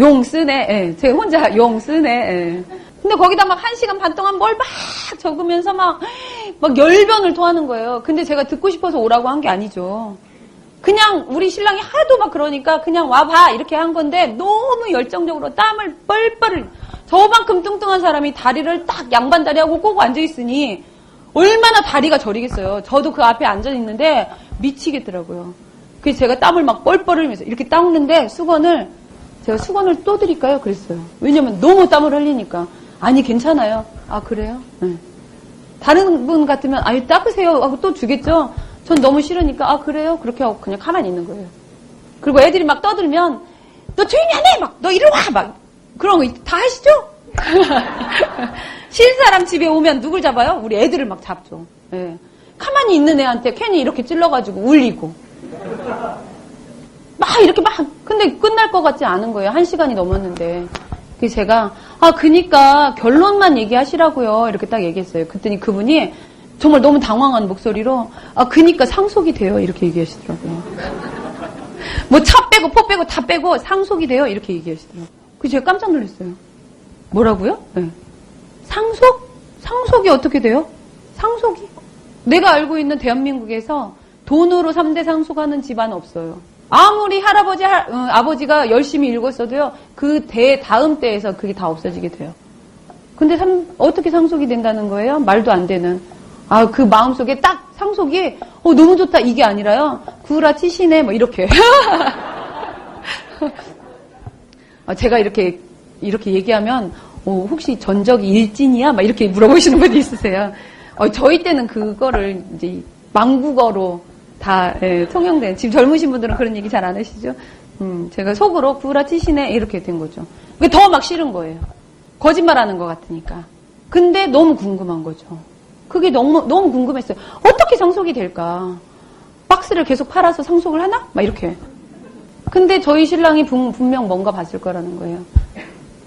용 쓰네. 예. 제가 혼자 용 쓰네. 예. 근데 거기다 막 1시간 반 동안 뭘 막 적으면서 막 열변을 토하는 거예요. 근데 제가 듣고 싶어서 오라고 한 게 아니죠. 그냥 우리 신랑이 하도 막 그러니까 그냥 와봐 이렇게 한 건데 너무 열정적으로 땀을 뻘뻘. 저만큼 뚱뚱한 사람이 다리를 딱 양반 다리하고 꼭 앉아있으니 얼마나 다리가 저리겠어요. 저도 그 앞에 앉아있는데 미치겠더라고요. 그래서 제가 땀을 막 뻘뻘 흘리면서 이렇게 닦는데 제가 수건을 또 드릴까요? 그랬어요. 왜냐면 너무 땀을 흘리니까. 아니 괜찮아요. 아 그래요? 네. 다른 분 같으면 아유 닦으세요 하고 또 주겠죠. 전 너무 싫으니까 아 그래요? 그렇게 하고 그냥 가만히 있는 거예요. 그리고 애들이 막 떠들면 너 조용히 안 해! 막 너 이리 와! 막 그런 거 다 하시죠? 신사람 집에 오면 누굴 잡아요? 우리 애들을 막 잡죠. 네. 가만히 있는 애한테 괜히 이렇게 찔러가지고 울리고 막 이렇게 근데 끝날 것 같지 않은 거예요. 1시간이 넘었는데. 그래서 제가 그니까 결론만 얘기하시라고요. 이렇게 딱 얘기했어요. 그랬더니 그분이 정말 너무 당황한 목소리로 그니까 상속이 돼요. 이렇게 얘기하시더라고요. 뭐 차 빼고 포 빼고 다 빼고 상속이 돼요. 이렇게 얘기하시더라고요. 그래서 제가 깜짝 놀랐어요. 뭐라고요? 네. 상속이 어떻게 돼요? 상속이? 내가 알고 있는 대한민국에서 돈으로 3대 상속하는 집안 없어요. 아무리 아버지가 열심히 읽었어도요, 그 다음 때에서 그게 다 없어지게 돼요. 근데 어떻게 상속이 된다는 거예요? 말도 안 되는. 그 마음속에 딱 상속이, 너무 좋다, 이게 아니라요, 구라 치시네, 뭐, 이렇게. 제가 이렇게 얘기하면, 혹시 전적이 일진이야? 막 이렇게 물어보시는 분이 있으세요. 저희 때는 그거를 이제 망국어로 다 통용된, 지금 젊으신 분들은 그런 얘기 잘 안 하시죠? 제가 속으로 구라 치시네 이렇게 된 거죠. 그게 더 막 싫은 거예요. 거짓말하는 것 같으니까. 근데 너무 궁금한 거죠. 그게 너무 궁금했어요. 어떻게 상속이 될까? 박스를 계속 팔아서 상속을 하나? 막 이렇게. 근데 저희 신랑이 분명 뭔가 봤을 거라는 거예요.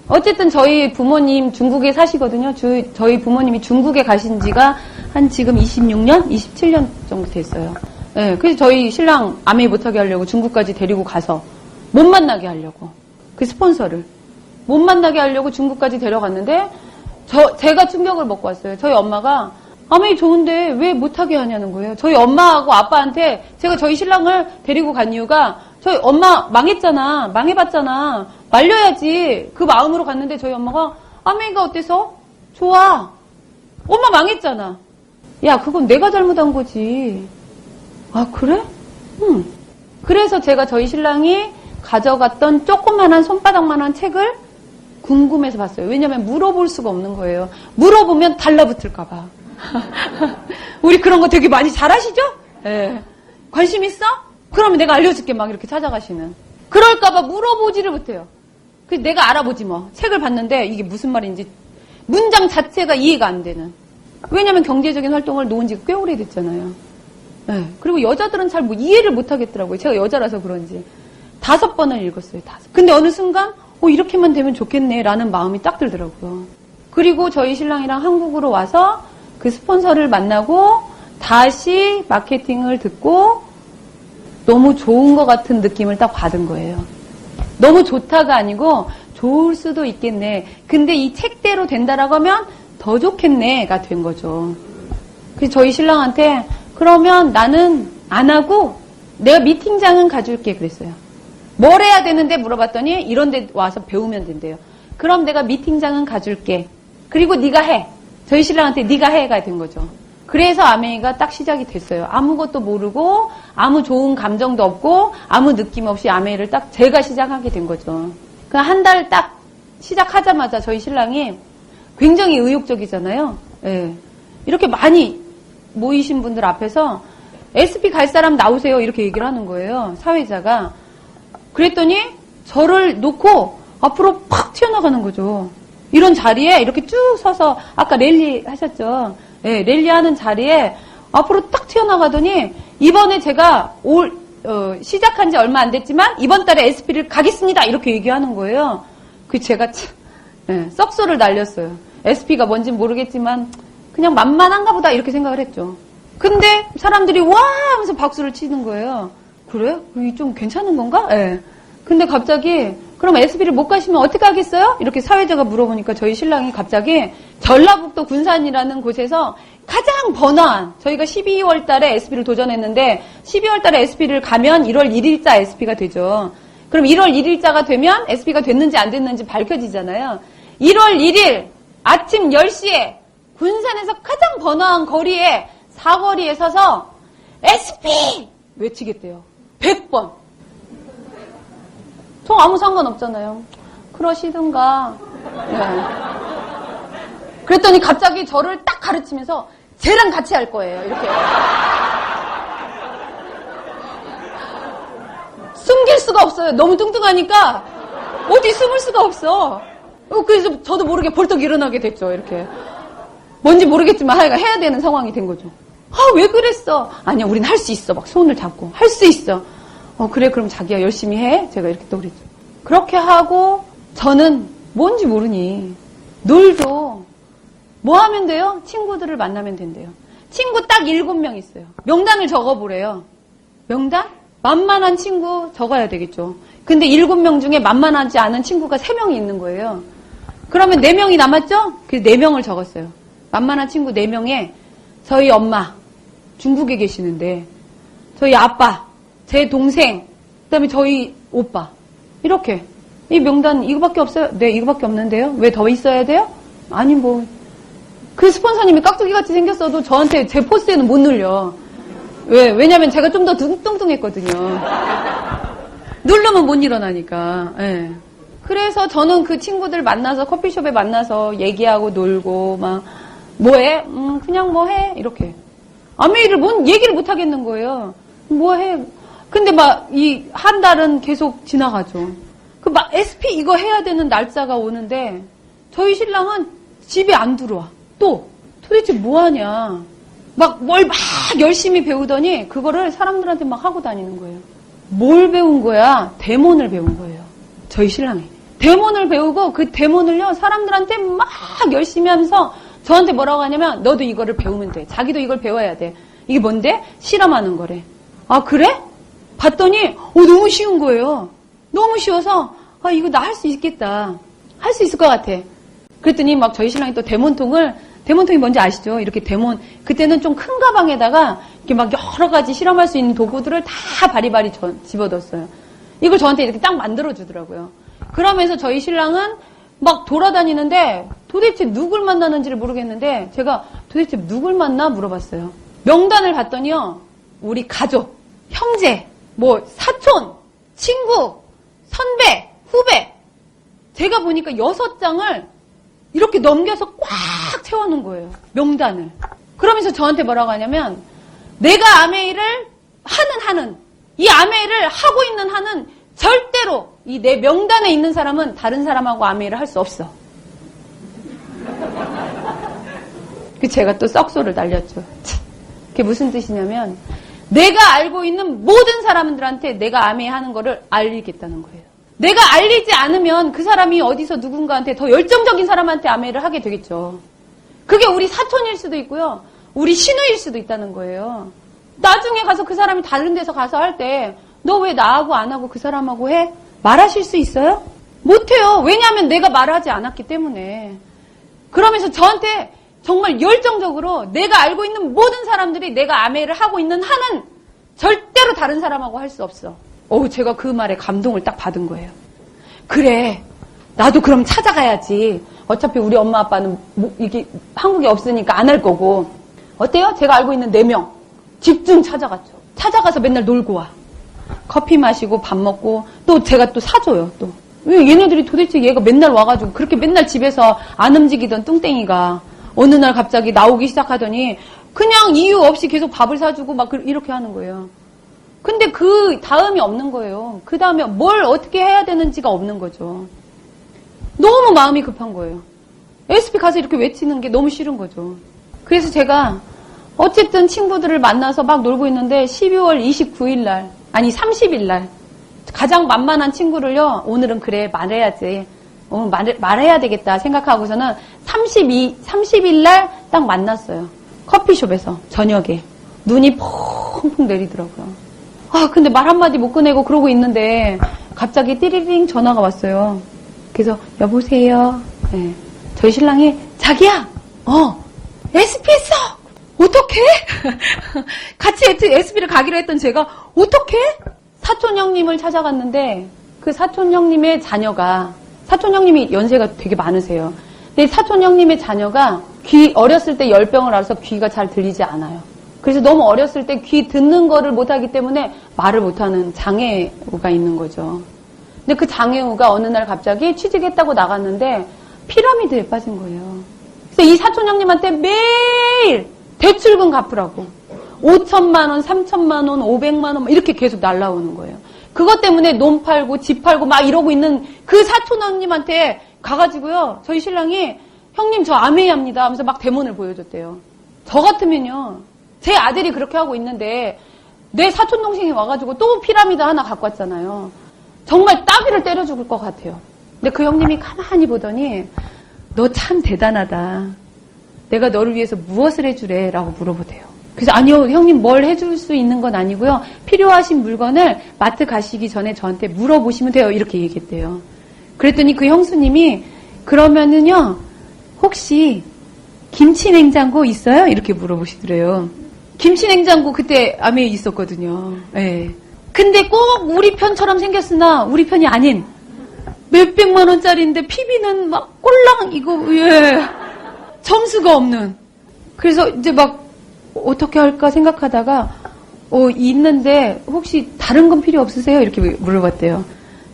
어쨌든 저희 부모님 중국에 사시거든요. 저희 부모님이 중국에 가신 지가 한 지금 26년? 27년 정도 됐어요. 네, 그래서 저희 신랑 아메이 못하게 하려고 중국까지 데리고 가서 못 만나게 하려고 그 스폰서를 못 만나게 하려고 중국까지 데려갔는데 제가 충격을 먹고 왔어요. 저희 엄마가 아메이 좋은데 왜 못하게 하냐는 거예요. 저희 엄마하고 아빠한테 제가 저희 신랑을 데리고 간 이유가 저희 엄마 망했잖아. 망해봤잖아. 말려야지. 그 마음으로 갔는데 저희 엄마가 아메이가 어때서? 좋아. 엄마 망했잖아. 야, 그건 내가 잘못한 거지. 아, 그래? 응. 그래서 제가 저희 신랑이 가져갔던 조그만한 손바닥만한 책을 궁금해서 봤어요. 왜냐면 물어볼 수가 없는 거예요. 물어보면 달라붙을까봐. 우리 그런 거 되게 많이 잘하시죠? 네. 관심 있어? 그러면 내가 알려줄게 막 이렇게 찾아가시는. 그럴까봐 물어보지를 못해요. 그래서 내가 알아보지 뭐. 책을 봤는데 이게 무슨 말인지 문장 자체가 이해가 안 되는. 왜냐면 경제적인 활동을 놓은 지가 꽤 오래됐잖아요. 네. 그리고 여자들은 잘 뭐 이해를 못 하겠더라고요. 제가 여자라서 그런지. 5번을 읽었어요. 5. 근데 어느 순간 이렇게만 되면 좋겠네 라는 마음이 딱 들더라고요. 그리고 저희 신랑이랑 한국으로 와서 그 스폰서를 만나고 다시 마케팅을 듣고 너무 좋은 것 같은 느낌을 딱 받은 거예요. 너무 좋다가 아니고 좋을 수도 있겠네. 근데 이 책대로 된다라고 하면 더 좋겠네가 된 거죠. 그래서 저희 신랑한테 그러면 나는 안 하고 내가 미팅장은 가줄게 그랬어요. 뭘 해야 되는데 물어봤더니 이런 데 와서 배우면 된대요. 그럼 내가 미팅장은 가줄게. 그리고 네가 해. 저희 신랑한테 네가 해가 된 거죠. 그래서 아메이가 딱 시작이 됐어요. 아무것도 모르고 아무 좋은 감정도 없고 아무 느낌 없이 아메이를 딱 제가 시작하게 된 거죠. 그 한 달 딱 시작하자마자 저희 신랑이 굉장히 의욕적이잖아요. 예. 이렇게 많이 모이신 분들 앞에서 SP 갈 사람 나오세요 이렇게 얘기를 하는 거예요. 사회자가. 그랬더니 저를 놓고 앞으로 팍 튀어나가는 거죠. 이런 자리에 이렇게 쭉 서서 아까 랠리 하셨죠. 네, 랠리 하는 자리에 앞으로 딱 튀어나가더니 이번에 제가 시작한 지 얼마 안 됐지만 이번 달에 SP를 가겠습니다 이렇게 얘기하는 거예요. 그 제가 참 썩소를 날렸어요. SP가 뭔진 모르겠지만 그냥 만만한가 보다 이렇게 생각을 했죠. 근데 사람들이 와 하면서 박수를 치는 거예요. 그래? 이게 좀 괜찮은 건가? 예. 근데 갑자기 그럼 SB를 못 가시면 어떻게 하겠어요? 이렇게 사회자가 물어보니까 저희 신랑이 갑자기 전라북도 군산이라는 곳에서 가장 번화한 저희가 12월 달에 SB를 도전했는데 12월 달에 SB를 가면 1월 1일자 SB가 되죠. 그럼 1월 1일자가 되면 SB가 됐는지 안 됐는지 밝혀지잖아요. 1월 1일 아침 10시에 군산에서 가장 번화한 거리에 사거리에 서서 SP! 외치겠대요. 100번. 저 아무 상관없잖아요. 그러시든가. 네. 그랬더니 갑자기 저를 딱 가르치면서 쟤랑 같이 할 거예요. 이렇게. 숨길 수가 없어요. 너무 뚱뚱하니까 어디 숨을 수가 없어. 그래서 저도 모르게 벌떡 일어나게 됐죠. 이렇게. 뭔지 모르겠지만 하여간 해야 되는 상황이 된 거죠. 왜 그랬어? 아니야, 우린 할 수 있어. 막 손을 잡고. 할 수 있어. 그래, 그럼 자기야 열심히 해. 제가 이렇게 또 그랬죠. 그렇게 하고, 저는 뭔지 모르니, 놀도, 뭐 하면 돼요? 친구들을 만나면 된대요. 친구 딱 7명 있어요. 명단을 적어보래요. 명단? 만만한 친구 적어야 되겠죠. 근데 7명 중에 만만하지 않은 친구가 3명이 있는 거예요. 그러면 4명이 남았죠? 그래서 4명을 적었어요. 만만한 친구 4명에 저희 엄마, 중국에 계시는데, 저희 아빠, 제 동생, 그 다음에 저희 오빠. 이렇게. 이 명단 이거밖에 없어요? 네, 이거밖에 없는데요? 왜 더 있어야 돼요? 아니, 뭐. 그 스폰서님이 깍두기같이 생겼어도 저한테 제 포스에는 못 눌려. 왜냐면 제가 좀 더 뚱뚱했거든요. 누르면 못 일어나니까. 예. 그래서 저는 그 친구들 만나서 커피숍에 만나서 얘기하고 놀고 막 뭐해? 그냥 뭐 해? 이렇게. 아메이를 뭔 얘기를 못 하겠는 거예요. 뭐 해? 근데 막 이 한 달은 계속 지나가죠. 그 막 SP 이거 해야 되는 날짜가 오는데 저희 신랑은 집에 안 들어와. 또 도대체 뭐 하냐? 막 뭘 막 열심히 배우더니 그거를 사람들한테 막 하고 다니는 거예요. 뭘 배운 거야? 데몬을 배운 거예요. 저희 신랑이. 데몬을 배우고 그 데몬을요 사람들한테 막 열심히 하면서 저한테 뭐라고 하냐면 너도 이거를 배우면 돼. 자기도 이걸 배워야 돼. 이게 뭔데? 실험하는 거래. 아 그래? 봤더니 너무 쉬운 거예요. 너무 쉬워서 이거 나 할 수 있겠다. 할 수 있을 것 같아. 그랬더니 막 저희 신랑이 또 데몬통이 뭔지 아시죠? 이렇게 데몬, 그때는 좀 큰 가방에다가 이렇게 막 여러 가지 실험할 수 있는 도구들을 다 바리바리 집어넣었어요. 이걸 저한테 이렇게 딱 만들어주더라고요. 그러면서 저희 신랑은 막 돌아다니는데 도대체 누굴 만나는지를 모르겠는데 제가 도대체 누굴 만나 물어봤어요. 명단을 봤더니요. 우리 가족, 형제, 뭐 사촌, 친구, 선배, 후배. 제가 보니까 6장을 이렇게 넘겨서 꽉 채워놓은 거예요. 명단을. 그러면서 저한테 뭐라고 하냐면 내가 아메이를 하는 이 아메이를 하고 있는 한은 절대로 이 내 명단에 있는 사람은 다른 사람하고 아메이를 할 수 없어. 그 제가 또 썩소를 날렸죠. 그게 무슨 뜻이냐면 내가 알고 있는 모든 사람들한테 내가 아메이 하는 거를 알리겠다는 거예요. 내가 알리지 않으면 그 사람이 어디서 누군가한테 더 열정적인 사람한테 아메이를 하게 되겠죠. 그게 우리 사촌일 수도 있고요. 우리 신우일 수도 있다는 거예요. 나중에 가서 그 사람이 다른 데서 가서 할 때 너 왜 나하고 안 하고 그 사람하고 해? 말하실 수 있어요? 못해요. 왜냐하면 내가 말하지 않았기 때문에. 그러면서 저한테 정말 열정적으로 내가 알고 있는 모든 사람들이 내가 아메이를 하고 있는 한은 절대로 다른 사람하고 할 수 없어. 제가 그 말에 감동을 딱 받은 거예요. 그래, 나도 그럼 찾아가야지. 어차피 우리 엄마 아빠는 이게 한국에 없으니까 안 할 거고. 어때요? 제가 알고 있는 4명 집중 찾아갔죠. 찾아가서 맨날 놀고 와. 커피 마시고 밥 먹고 또 제가 또 사줘요. 또 얘네들이 도대체 얘가 맨날 와가지고 그렇게 맨날 집에서 안 움직이던 뚱땡이가 어느 날 갑자기 나오기 시작하더니 그냥 이유 없이 계속 밥을 사주고 막 이렇게 하는 거예요. 근데 그 다음이 없는 거예요. 그 다음에 뭘 어떻게 해야 되는지가 없는 거죠. 너무 마음이 급한 거예요. SP 가서 이렇게 외치는 게 너무 싫은 거죠. 그래서 제가 어쨌든 친구들을 만나서 막 놀고 있는데 12월 29일 날, 아니 30일 날 가장 만만한 친구를요. 오늘은 그래 말해야지. 오늘 말해야 되겠다 생각하고서는 30일 날 딱 만났어요. 커피숍에서 저녁에. 눈이 펑펑 내리더라고요. 근데 말 한마디 못 꺼내고 그러고 있는데 갑자기 띠리링 전화가 왔어요. 그래서 여보세요. 네. 저희 신랑이 자기야. SP 했어. 어떡해? 같이 SP를 가기로 했던 제가 어떡해? 사촌 형님을 찾아갔는데 그 사촌 형님의 자녀가 사촌 형님이 연세가 되게 많으세요. 근데 사촌 형님의 자녀가 어렸을 때 열병을 앓아서 귀가 잘 들리지 않아요. 그래서 너무 어렸을 때 귀 듣는 거를 못하기 때문에 말을 못하는 장애우가 있는 거죠. 근데 그 장애우가 어느 날 갑자기 취직했다고 나갔는데 피라미드에 빠진 거예요. 그래서 이 사촌 형님한테 매일 대출금 갚으라고 5천만 원, 3천만 원, 500만 원 이렇게 계속 날라오는 거예요. 그것 때문에 논 팔고 집 팔고 막 이러고 있는 그 사촌 형님한테 가가지고요. 저희 신랑이 형님 저 아메이 합니다 하면서 막 대문을 보여줬대요. 저 같으면요. 제 아들이 그렇게 하고 있는데 내 사촌 동생이 와가지고 또 피라미드 하나 갖고 왔잖아요. 정말 따귀를 때려 죽을 것 같아요. 근데 그 형님이 가만히 보더니 너 참 대단하다. 내가 너를 위해서 무엇을 해주래? 라고 물어보대요. 그래서 아니요 형님 뭘 해줄 수 있는 건 아니고요. 필요하신 물건을 마트 가시기 전에 저한테 물어보시면 돼요. 이렇게 얘기했대요. 그랬더니 그 형수님이 그러면은요 혹시 김치냉장고 있어요? 이렇게 물어보시더래요. 김치냉장고 그때 아메이 있었거든요. 예. 근데 꼭 우리 편처럼 생겼으나 우리 편이 아닌 몇백만 원짜리인데 PB는 막 꼴랑 이거 점수가 없는. 그래서 이제 막 어떻게 할까 생각하다가 있는데 혹시 다른 건 필요 없으세요? 이렇게 물어봤대요.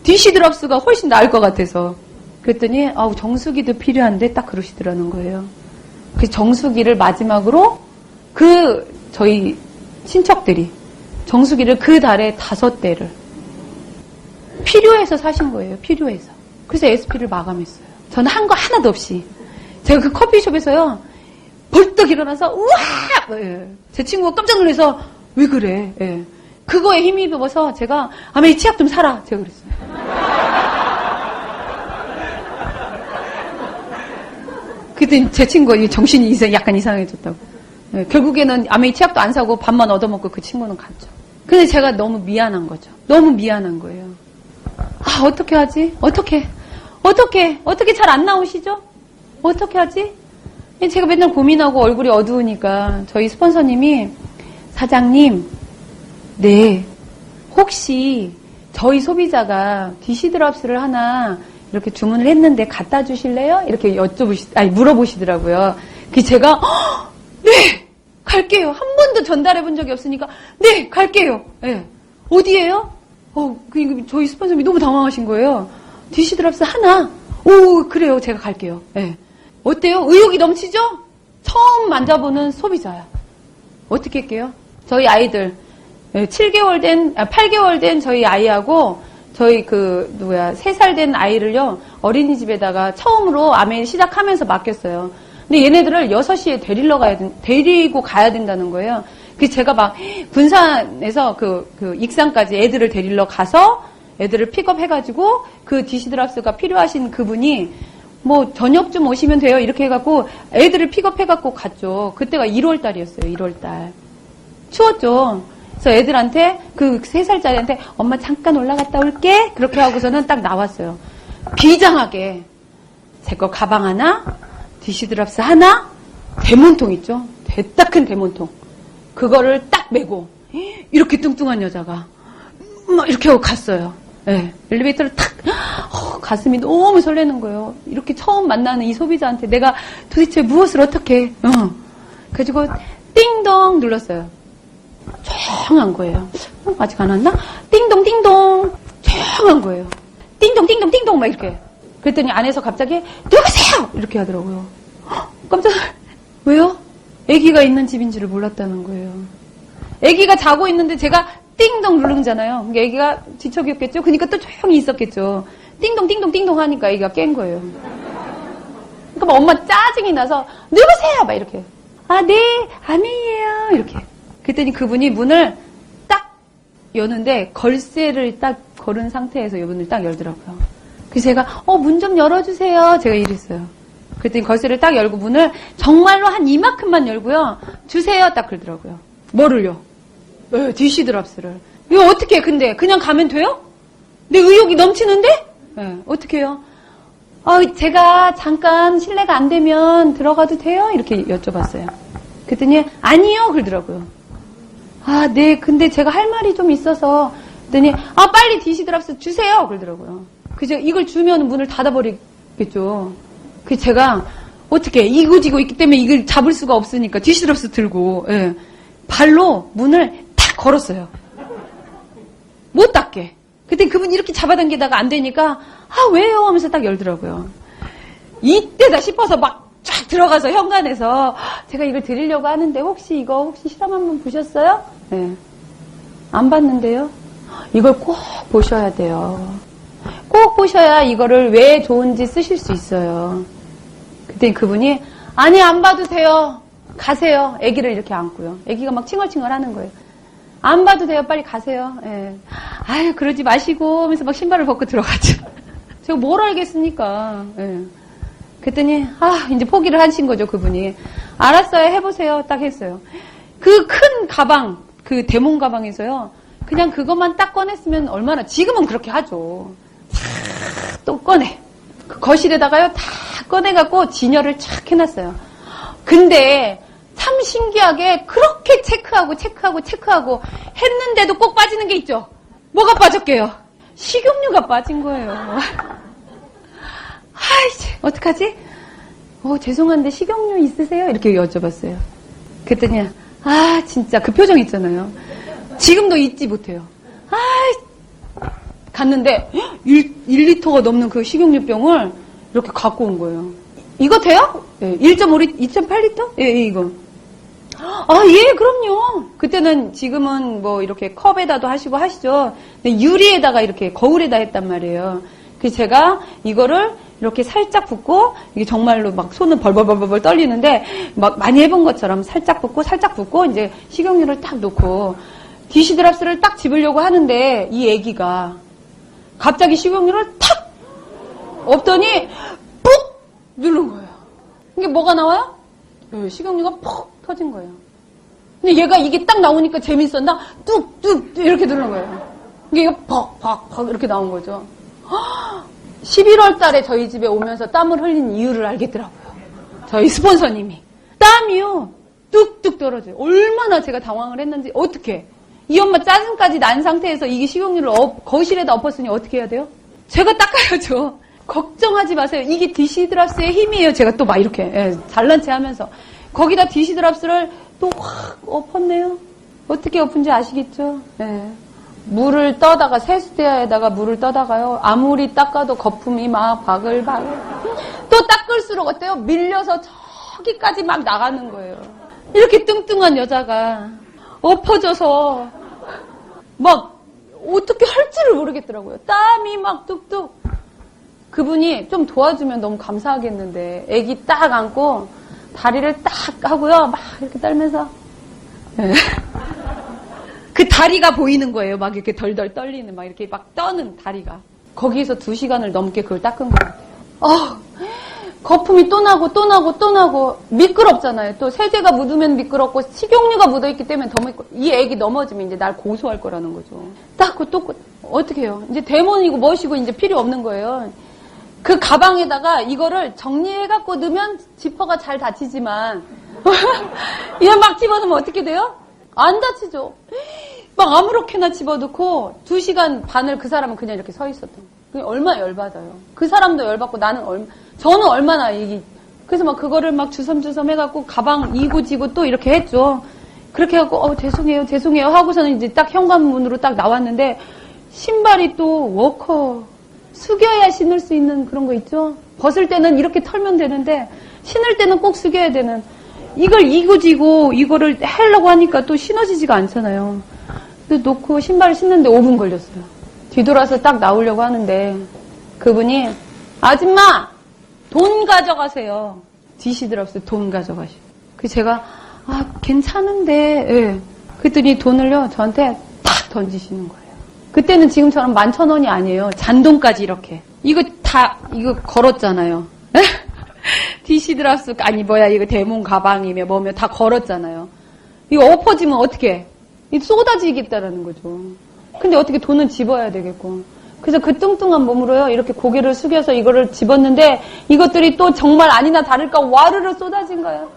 디시드랍스가 훨씬 나을 것 같아서. 그랬더니 정수기도 필요한데 딱 그러시더라는 거예요. 그래서 정수기를 마지막으로 저희 친척들이 정수기를 그 달에 5대를 필요해서 사신 거예요. 필요해서. 그래서 SP를 마감했어요. 저는 한 거 하나도 없이. 제가 그 커피숍에서요. 벌떡 일어나서 우와! 제 친구가 깜짝 놀라서 왜 그래? 예. 그거에 힘입어서 제가 아메이 치약 좀 사라. 제가 그랬어요. 그때 제 친구가 정신이 약간 이상해졌다고. 예. 결국에는 아메이 치약도 안 사고 밥만 얻어먹고 그 친구는 갔죠. 근데 제가 너무 미안한 거죠. 너무 미안한 거예요. 어떻게 하지? 어떻게 잘 안 나오시죠? 어떻게 하지? 제가 맨날 고민하고 얼굴이 어두우니까 저희 스폰서님이 사장님, 네, 혹시 저희 소비자가 디시드랍스를 하나 이렇게 주문을 했는데 갖다 주실래요? 이렇게 물어보시더라고요. 그 제가 네 갈게요. 한 번도 전달해 본 적이 없으니까 네 갈게요. 네. 어디예요? 저희 스폰서님이 너무 당황하신 거예요. 디시드랍스 하나. 오 그래요. 제가 갈게요. 네. 어때요? 의욕이 넘치죠? 처음 만져보는 소비자야. 어떻게 할게요? 저희 아이들 8개월 된 저희 아이하고 저희 3살 된 아이를요 어린이집에다가 처음으로 아메 시작하면서 맡겼어요. 근데 얘네들을 6시에 데리고 가야 된다는 거예요. 그래서 제가 막 군산에서 익산까지 애들을 데리러 가서 애들을 픽업해가지고 그 디시드랍스가 필요하신 그분이 뭐 저녁쯤 오시면 돼요 이렇게 해갖고 애들을 픽업해갖고 갔죠. 그때가 1월달이었어요. 1월달 추웠죠. 그래서 애들한테 3살짜리한테 엄마 잠깐 올라갔다 올게 그렇게 하고서는 딱 나왔어요. 비장하게 제 거 가방 하나, 디시드랍스 하나, 대문통 있죠. 딱 큰 대문통 그거를 딱 메고 이렇게 뚱뚱한 여자가 막 이렇게 하고 갔어요. 네, 엘리베이터를 탁 가슴이 너무 설레는 거예요. 이렇게 처음 만나는 이 소비자한테 내가 도대체 무엇을 어떻게 해. 그래가지고 띵동 눌렀어요. 조용한 거예요. 아직 안 왔나? 띵동 띵동 조용한 거예요. 띵동 띵동 띵동 막 이렇게. 그랬더니 안에서 갑자기 누구세요? 이렇게 하더라고요. 깜짝 왜요? 아기가 있는 집인지를 몰랐다는 거예요. 아기가 자고 있는데 제가 띵동 누르잖아요. 그러니까 아기가 뒤척였겠죠. 그러니까 또 조용히 있었겠죠. 띵동 띵동 띵동 하니까 아기가 깬 거예요. 그러니까 막 엄마 짜증이 나서 누구세요? 막 이렇게. 네 아미예요. 이렇게. 그랬더니 그분이 문을 딱 여는데 걸쇠를 딱 걸은 상태에서 문을 딱 열더라고요. 그래서 제가 문 좀 열어주세요. 제가 이랬어요. 그랬더니 걸쇠를 딱 열고 문을 정말로 한 이만큼만 열고요. 주세요. 딱 그러더라고요. 뭐를요? 디시드랍스를. 이거 어떻게 해? 근데 그냥 가면 돼요? 내 의욕이 넘치는데? 네, 어떻게 해요? 제가 잠깐 실례가 안 되면 들어가도 돼요? 이렇게 여쭤봤어요. 그랬더니 아니요. 그러더라고요. 네. 근데 제가 할 말이 좀 있어서 그랬더니 빨리 디시드랍스 주세요. 그러더라고요. 그래서 이걸 주면 문을 닫아버리겠죠. 그래서 제가 어떻게 이고지고 있기 때문에 이걸 잡을 수가 없으니까 디시드랍스 들고 발로 문을 탁 걸었어요. 못 닫게. 그때 그분이 이렇게 잡아당기다가 안 되니까 왜요? 하면서 딱 열더라고요. 이때다 싶어서 막 쫙 들어가서 현관에서 제가 이걸 드리려고 하는데 혹시 실험 한번 보셨어요? 네. 안 봤는데요? 이걸 꼭 보셔야 돼요. 꼭 보셔야 이거를 왜 좋은지 쓰실 수 있어요. 그때 그분이 아니 안 봐도 돼요. 가세요. 아기를 이렇게 안고요. 아기가 막 칭얼칭얼 하는 거예요. 안 봐도 돼요. 빨리 가세요. 예. 그러지 마시고 하면서 막 신발을 벗고 들어갔죠. 제가 뭘 알겠습니까? 예. 그랬더니 이제 포기를 하신 거죠. 그분이. 알았어요. 해보세요. 딱 했어요. 그 큰 가방, 그 대문 가방에서요. 그냥 그것만 딱 꺼냈으면 얼마나 지금은 그렇게 하죠. 또 꺼내. 그 거실에다가요. 다 꺼내갖고 진열을 착 해놨어요. 근데 참 신기하게 그렇게 체크하고 했는데도 꼭 빠지는 게 있죠. 뭐가 빠졌게요? 식용유가 빠진 거예요. 어떡하지? 죄송한데 식용유 있으세요? 이렇게 여쭤봤어요. 그랬더니 진짜 그 표정 있잖아요. 지금도 잊지 못해요. 갔는데 1리터가 넘는 그 식용유병을 이렇게 갖고 온 거예요. 이거 돼요? 네, 1.5리터, 2.8리터? 예, 이거. 예, 그럼요. 그때는 지금은 뭐 이렇게 컵에다도 하시고 하시죠. 근데 유리에다가 이렇게 거울에다 했단 말이에요. 그래서 제가 이거를 이렇게 살짝 붓고 이게 정말로 막 손은 벌벌벌벌 떨리는데 막 많이 해본 것처럼 살짝 붓고 이제 식용유를 딱 놓고 디시드랍스를 딱 집으려고 하는데 이 애기가 갑자기 식용유를 탁 없더니 푹 누른 거예요. 이게 뭐가 나와요? 식용유가 푹 터진 거예요. 근데 얘가 이게 딱 나오니까 재밌었나? 뚝뚝 이렇게 누른 거예요. 이게 퍽퍽퍽 이렇게 나온 거죠. 11월 달에 저희 집에 오면서 땀을 흘린 이유를 알겠더라고요. 저희 스폰서님이. 땀이요. 뚝뚝 떨어져요. 얼마나 제가 당황을 했는지. 어떻게. 이 엄마 짜증까지 난 상태에서 이게 식용유를 거실에다 엎었으니 어떻게 해야 돼요? 제가 닦아야죠. 걱정하지 마세요. 이게 디시드랍스의 힘이에요. 제가 또 막 이렇게 잘난 체 하면서 거기다 디시드랍스를 또 확 엎었네요. 어떻게 엎은지 아시겠죠? 물을 떠다가 세수대야에다가 물을 떠다가요. 아무리 닦아도 거품이 막 바글바글. 또 닦을수록 어때요? 밀려서 저기까지 막 나가는 거예요. 이렇게 뚱뚱한 여자가 엎어져서 막 어떻게 할 줄을 모르겠더라고요. 땀이 막 뚝뚝. 그분이 좀 도와주면 너무 감사하겠는데 애기 딱 안고 다리를 딱 하고요. 막 이렇게 떨면서 그 다리가 보이는 거예요. 막 이렇게 덜덜 떨리는 막 이렇게 막 떠는 다리가. 거기에서 2시간을 넘게 그걸 닦은 것 같아요. 거품이 또 나고 또 나고 또 나고 미끄럽잖아요. 또 세제가 묻으면 미끄럽고 식용유가 묻어있기 때문에 더 미끄럽고 이 애기 넘어지면 이제 날 고소할 거라는 거죠. 닦고 또 어떻게 해요? 이제 데몬이고 멋이고 이제 필요 없는 거예요. 그 가방에다가 이거를 정리해갖고 넣으면 지퍼가 잘 닫히지만 이거 막 집어넣으면 어떻게 돼요? 안 닫히죠. 막 아무렇게나 집어넣고 2시간 반을 그 사람은 그냥 이렇게 서 있었던 거예요. 얼마나 열받아요. 그 사람도 열받고 저는 얼마나 그래서 막 그거를 막 주섬주섬 해갖고 가방 이고지고 또 이렇게 했죠. 그렇게 해갖고 죄송해요 하고서는 이제 딱 현관문으로 딱 나왔는데 신발이 또 워커 숙여야 신을 수 있는 그런 거 있죠. 벗을 때는 이렇게 털면 되는데 신을 때는 꼭 숙여야 되는 이걸 이고지고 이거를 하려고 하니까 또 신어지지가 않잖아요. 그래서 놓고 신발을 신는데 5분 걸렸어요. 뒤돌아서 딱 나오려고 하는데 그분이 아줌마 돈 가져가세요. 디시드랍스 돈 가져가시고. 그래서 제가 괜찮은데 그랬더니 돈을요 저한테 탁 던지시는 거예요. 그때는 지금처럼 11,000원이 아니에요. 잔돈까지 이렇게. 이거 걸었잖아요. 디시드랍스 이거 데몬 가방이며 뭐며 다 걸었잖아요. 이거 엎어지면 어떻게? 이거 쏟아지겠다라는 거죠. 근데 어떻게 돈은 집어야 되겠고. 그래서 그 뚱뚱한 몸으로요 이렇게 고개를 숙여서 이거를 집었는데 이것들이 또 정말 아니나 다를까 와르르 쏟아진 거예요.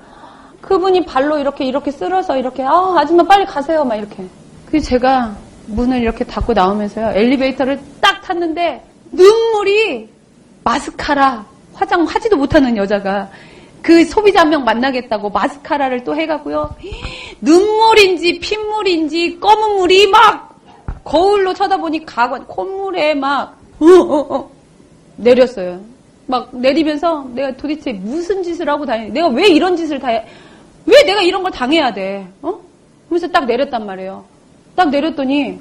그분이 발로 이렇게 쓸어서 이렇게 아줌마 빨리 가세요 막 이렇게. 그래서 제가 문을 이렇게 닫고 나오면서요 엘리베이터를 딱 탔는데 눈물이 마스카라 화장하지도 못하는 여자가 그 소비자 한 명 만나겠다고 마스카라를 또 해가고요 눈물인지 핏물인지 검은 물이 막 거울로 쳐다보니 콧물에 막 내렸어요. 막 내리면서 내가 도대체 무슨 짓을 하고 다니는 내가 왜 이런 짓을 왜 내가 이런 걸 당해야 돼? 그러면서 딱 내렸단 말이에요. 딱 내렸더니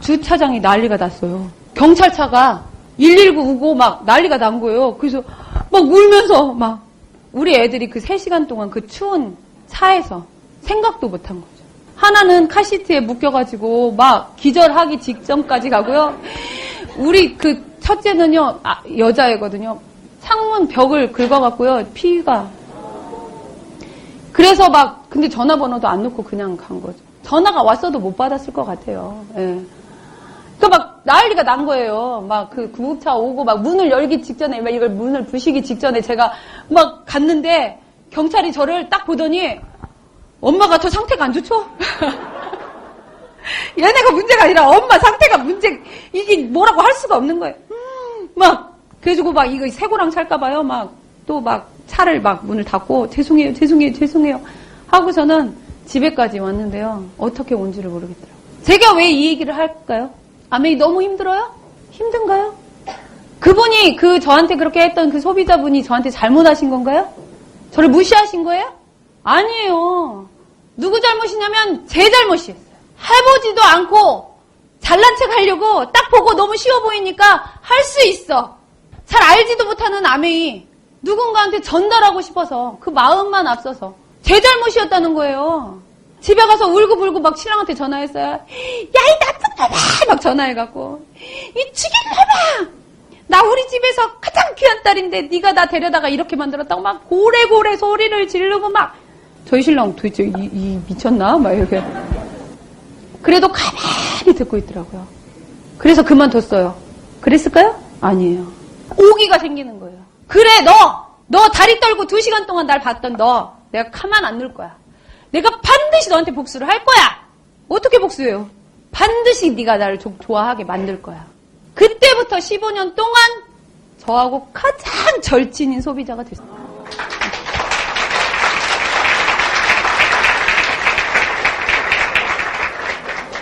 주차장이 난리가 났어요. 경찰차가 119 오고 막 난리가 난 거예요. 그래서 막 울면서 막 우리 애들이 그 3시간 동안 그 추운 차에서 생각도 못한 거죠. 하나는 카시트에 묶여가지고 막 기절하기 직전까지 가고요. 우리 그 첫째는요 여자애거든요. 창문 벽을 긁어갖고요 피가. 그래서 막 근데 전화번호도 안 넣고 그냥 간 거죠. 전화가 왔어도 못 받았을 것 같아요. 그러니까 막 난리가 난 거예요. 막 그 구급차 오고 막 문을 열기 직전에 막 이걸 문을 부시기 직전에 제가 막 갔는데 경찰이 저를 딱 보더니 엄마가 저 상태가 안 좋죠? 얘네가 문제가 아니라 엄마 상태가 이게 뭐라고 할 수가 없는 거예요. 막 그래가지고 막 이거 새고랑 찰까봐요. 막 또 막 차를 막 문을 닫고 죄송해요 하고서는 집에까지 왔는데요. 어떻게 온지를 모르겠더라고요. 제가 왜 이 얘기를 할까요? 아메이 너무 힘들어요? 힘든가요? 그분이 저한테 그렇게 했던 그 소비자분이 저한테 잘못하신 건가요? 저를 무시하신 거예요? 아니에요. 누구 잘못이냐면 제 잘못이었어요. 해보지도 않고 잘난 척 하려고 딱 보고 너무 쉬워 보이니까 할 수 있어. 잘 알지도 못하는 아메이 누군가한테 전달하고 싶어서 그 마음만 앞서서 제 잘못이었다는 거예요. 집에 가서 울고불고 막 신랑한테 전화했어요. 야, 이 나쁜 놈아! 막 전화해갖고. 이 죽일놈아! 나 우리 집에서 가장 귀한 딸인데 네가 나 데려다가 이렇게 만들었다고 막 고래고래 소리를 지르고 막. 저희 신랑 도대체 이 미쳤나? 막 이렇게. 그래도 가만히 듣고 있더라고요. 그래서 그만뒀어요. 그랬을까요? 아니에요. 오기가 생기는 거예요. 그래, 너 다리 떨고 2시간 동안 날 봤던 내가 가만 안 둘 거야. 내가 반드시 너한테 복수를 할 거야. 어떻게 복수해요? 반드시 네가 나를 좋아하게 만들 거야. 그때부터 15년 동안 저하고 가장 절친인 소비자가 됐어요.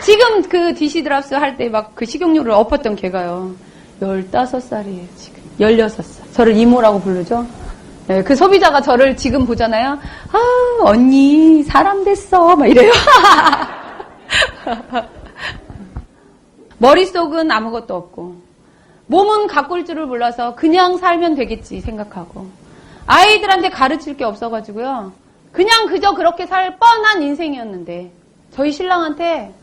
지금 그 디시드랍스 할 때 막 그 식용유를 엎었던 걔가요. 15살이에요, 지금. 16살. 저를 이모라고 부르죠. 네, 그 소비자가 저를 지금 보잖아요. 아, 언니, 사람 됐어. 막 이래요. 머릿속은 아무것도 없고, 몸은 가꿀 줄을 몰라서 그냥 살면 되겠지 생각하고, 아이들한테 가르칠 게 없어가지고요. 그냥 그저 그렇게 살 뻔한 인생이었는데, 저희 신랑한테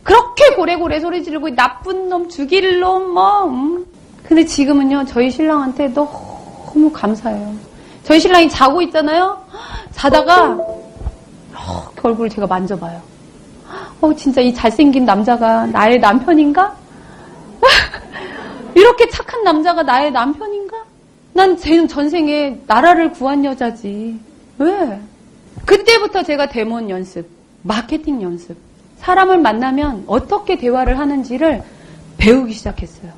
그렇게 고래고래 소리 지르고 나쁜 놈, 죽일 놈, 근데 지금은요, 저희 신랑한테 너무 감사해요. 저희 신랑이 자고 있잖아요? 자다가, 이렇게 얼굴을 제가 만져봐요. 진짜 이 잘생긴 남자가 나의 남편인가? 이렇게 착한 남자가 나의 남편인가? 난 쟤는 전생에 나라를 구한 여자지. 왜? 그때부터 제가 데몬 연습, 마케팅 연습, 사람을 만나면 어떻게 대화를 하는지를 배우기 시작했어요.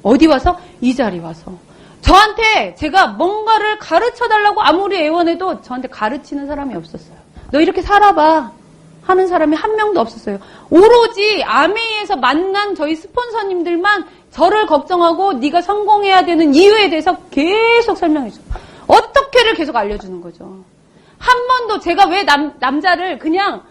어디 와서? 이 자리 와서. 저한테 제가 뭔가를 가르쳐달라고 아무리 애원해도 저한테 가르치는 사람이 없었어요. 너 이렇게 살아봐 하는 사람이 한 명도 없었어요. 오로지 아메이에서 만난 저희 스폰서님들만 저를 걱정하고 네가 성공해야 되는 이유에 대해서 계속 설명해줘요. 어떻게를 계속 알려주는 거죠. 한 번도 제가 왜 남자를 그냥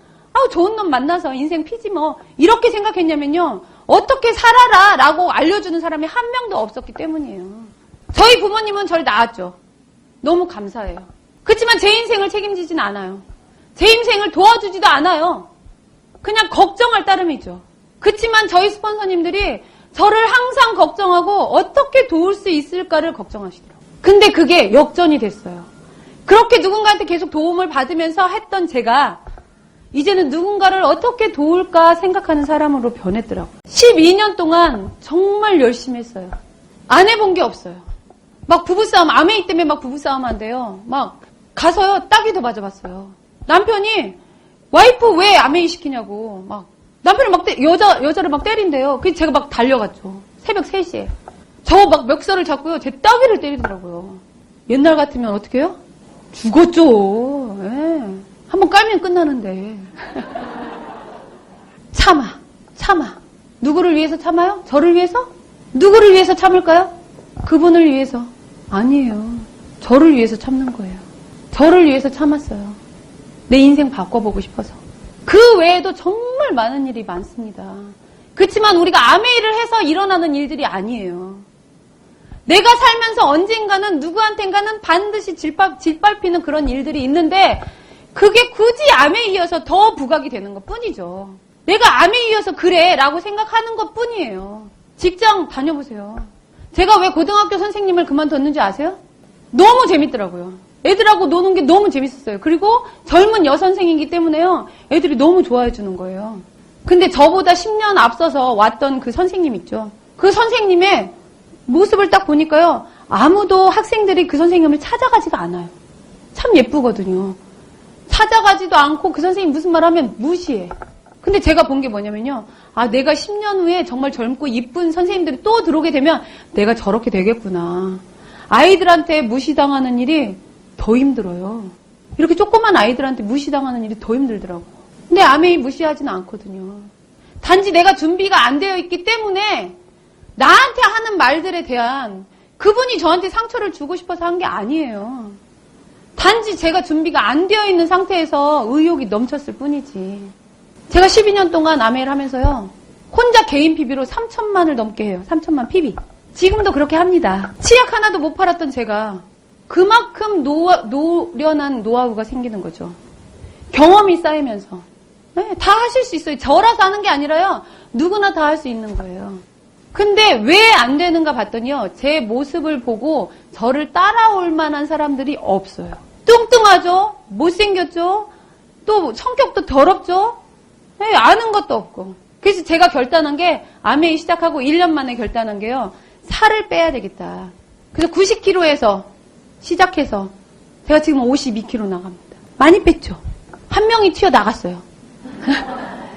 좋은 놈 만나서 인생 피지 뭐 이렇게 생각했냐면요. 어떻게 살아라 라고 알려주는 사람이 한 명도 없었기 때문이에요. 저희 부모님은 저를 낳았죠. 너무 감사해요. 그렇지만 제 인생을 책임지진 않아요. 제 인생을 도와주지도 않아요. 그냥 걱정할 따름이죠. 그렇지만 저희 스폰서님들이 저를 항상 걱정하고 어떻게 도울 수 있을까를 걱정하시더라고요. 근데 그게 역전이 됐어요. 그렇게 누군가한테 계속 도움을 받으면서 했던 제가 이제는 누군가를 어떻게 도울까 생각하는 사람으로 변했더라고요. 12년 동안 정말 열심히 했어요. 안 해본 게 없어요. 막 부부싸움, 아메이 때문에 막 부부싸움 한대요. 막 가서요, 따귀도 맞아봤어요. 남편이 와이프 왜 아메이 시키냐고 막 남편을 막 여자를 막 때린대요. 그래서 제가 막 달려갔죠. 새벽 3시에. 저 막 멱살을 잡고요. 제 따귀를 때리더라고요. 옛날 같으면 어떻게 해요? 죽었죠. 예. 한번 깔면 끝나는데. 참아. 누구를 위해서 참아요? 저를 위해서? 누구를 위해서 참을까요? 그분을 위해서. 아니에요. 저를 위해서 참는 거예요. 저를 위해서 참았어요. 내 인생 바꿔보고 싶어서. 그 외에도 정말 많은 일이 많습니다. 그렇지만 우리가 아메이를 해서 일어나는 일들이 아니에요. 내가 살면서 언젠가는 누구한텐가는 반드시 짓밟히는 그런 일들이 있는데 그게 굳이 아메이여서 더 부각이 되는 것 뿐이죠. 내가 아메이여서 그래 라고 생각하는 것 뿐이에요. 직장 다녀보세요. 제가 왜 고등학교 선생님을 그만뒀는지 아세요? 너무 재밌더라고요. 애들하고 노는 게 너무 재밌었어요. 그리고 젊은 여선생이기 때문에요. 애들이 너무 좋아해 주는 거예요. 근데 저보다 10년 앞서서 왔던 그 선생님 있죠. 그 선생님의 모습을 딱 보니까요. 아무도 학생들이 그 선생님을 찾아가지가 않아요. 참 예쁘거든요. 찾아가지도 않고 그 선생님 무슨 말 하면 무시해. 근데 제가 본 게 뭐냐면요. 내가 10년 후에 정말 젊고 이쁜 선생님들이 또 들어오게 되면 내가 저렇게 되겠구나. 아이들한테 무시당하는 일이 더 힘들어요. 이렇게 조그만 아이들한테 무시당하는 일이 더 힘들더라고요. 근데 아메이 무시하지는 않거든요. 단지 내가 준비가 안 되어 있기 때문에 나한테 하는 말들에 대한 그분이 저한테 상처를 주고 싶어서 한 게 아니에요. 단지 제가 준비가 안 되어 있는 상태에서 의욕이 넘쳤을 뿐이지. 제가 12년 동안 아메이를 하면서요. 혼자 개인 PB로 3천만을 넘게 해요. 3천만 PB. 지금도 그렇게 합니다. 치약 하나도 못 팔았던 제가 그만큼 노련한 노하우가 생기는 거죠. 경험이 쌓이면서. 네, 다 하실 수 있어요. 저라서 하는 게 아니라요. 누구나 다 할 수 있는 거예요. 근데 왜 안 되는가 봤더니요. 제 모습을 보고 저를 따라올 만한 사람들이 없어요. 뚱뚱하죠? 못생겼죠? 또 성격도 더럽죠? 네, 아는 것도 없고. 그래서 제가 결단한 게 아메이 시작하고 1년 만에 결단한 게요. 살을 빼야 되겠다. 그래서 90kg에서 시작해서 제가 지금 52kg 나갑니다. 많이 뺐죠? 한 명이 튀어나갔어요.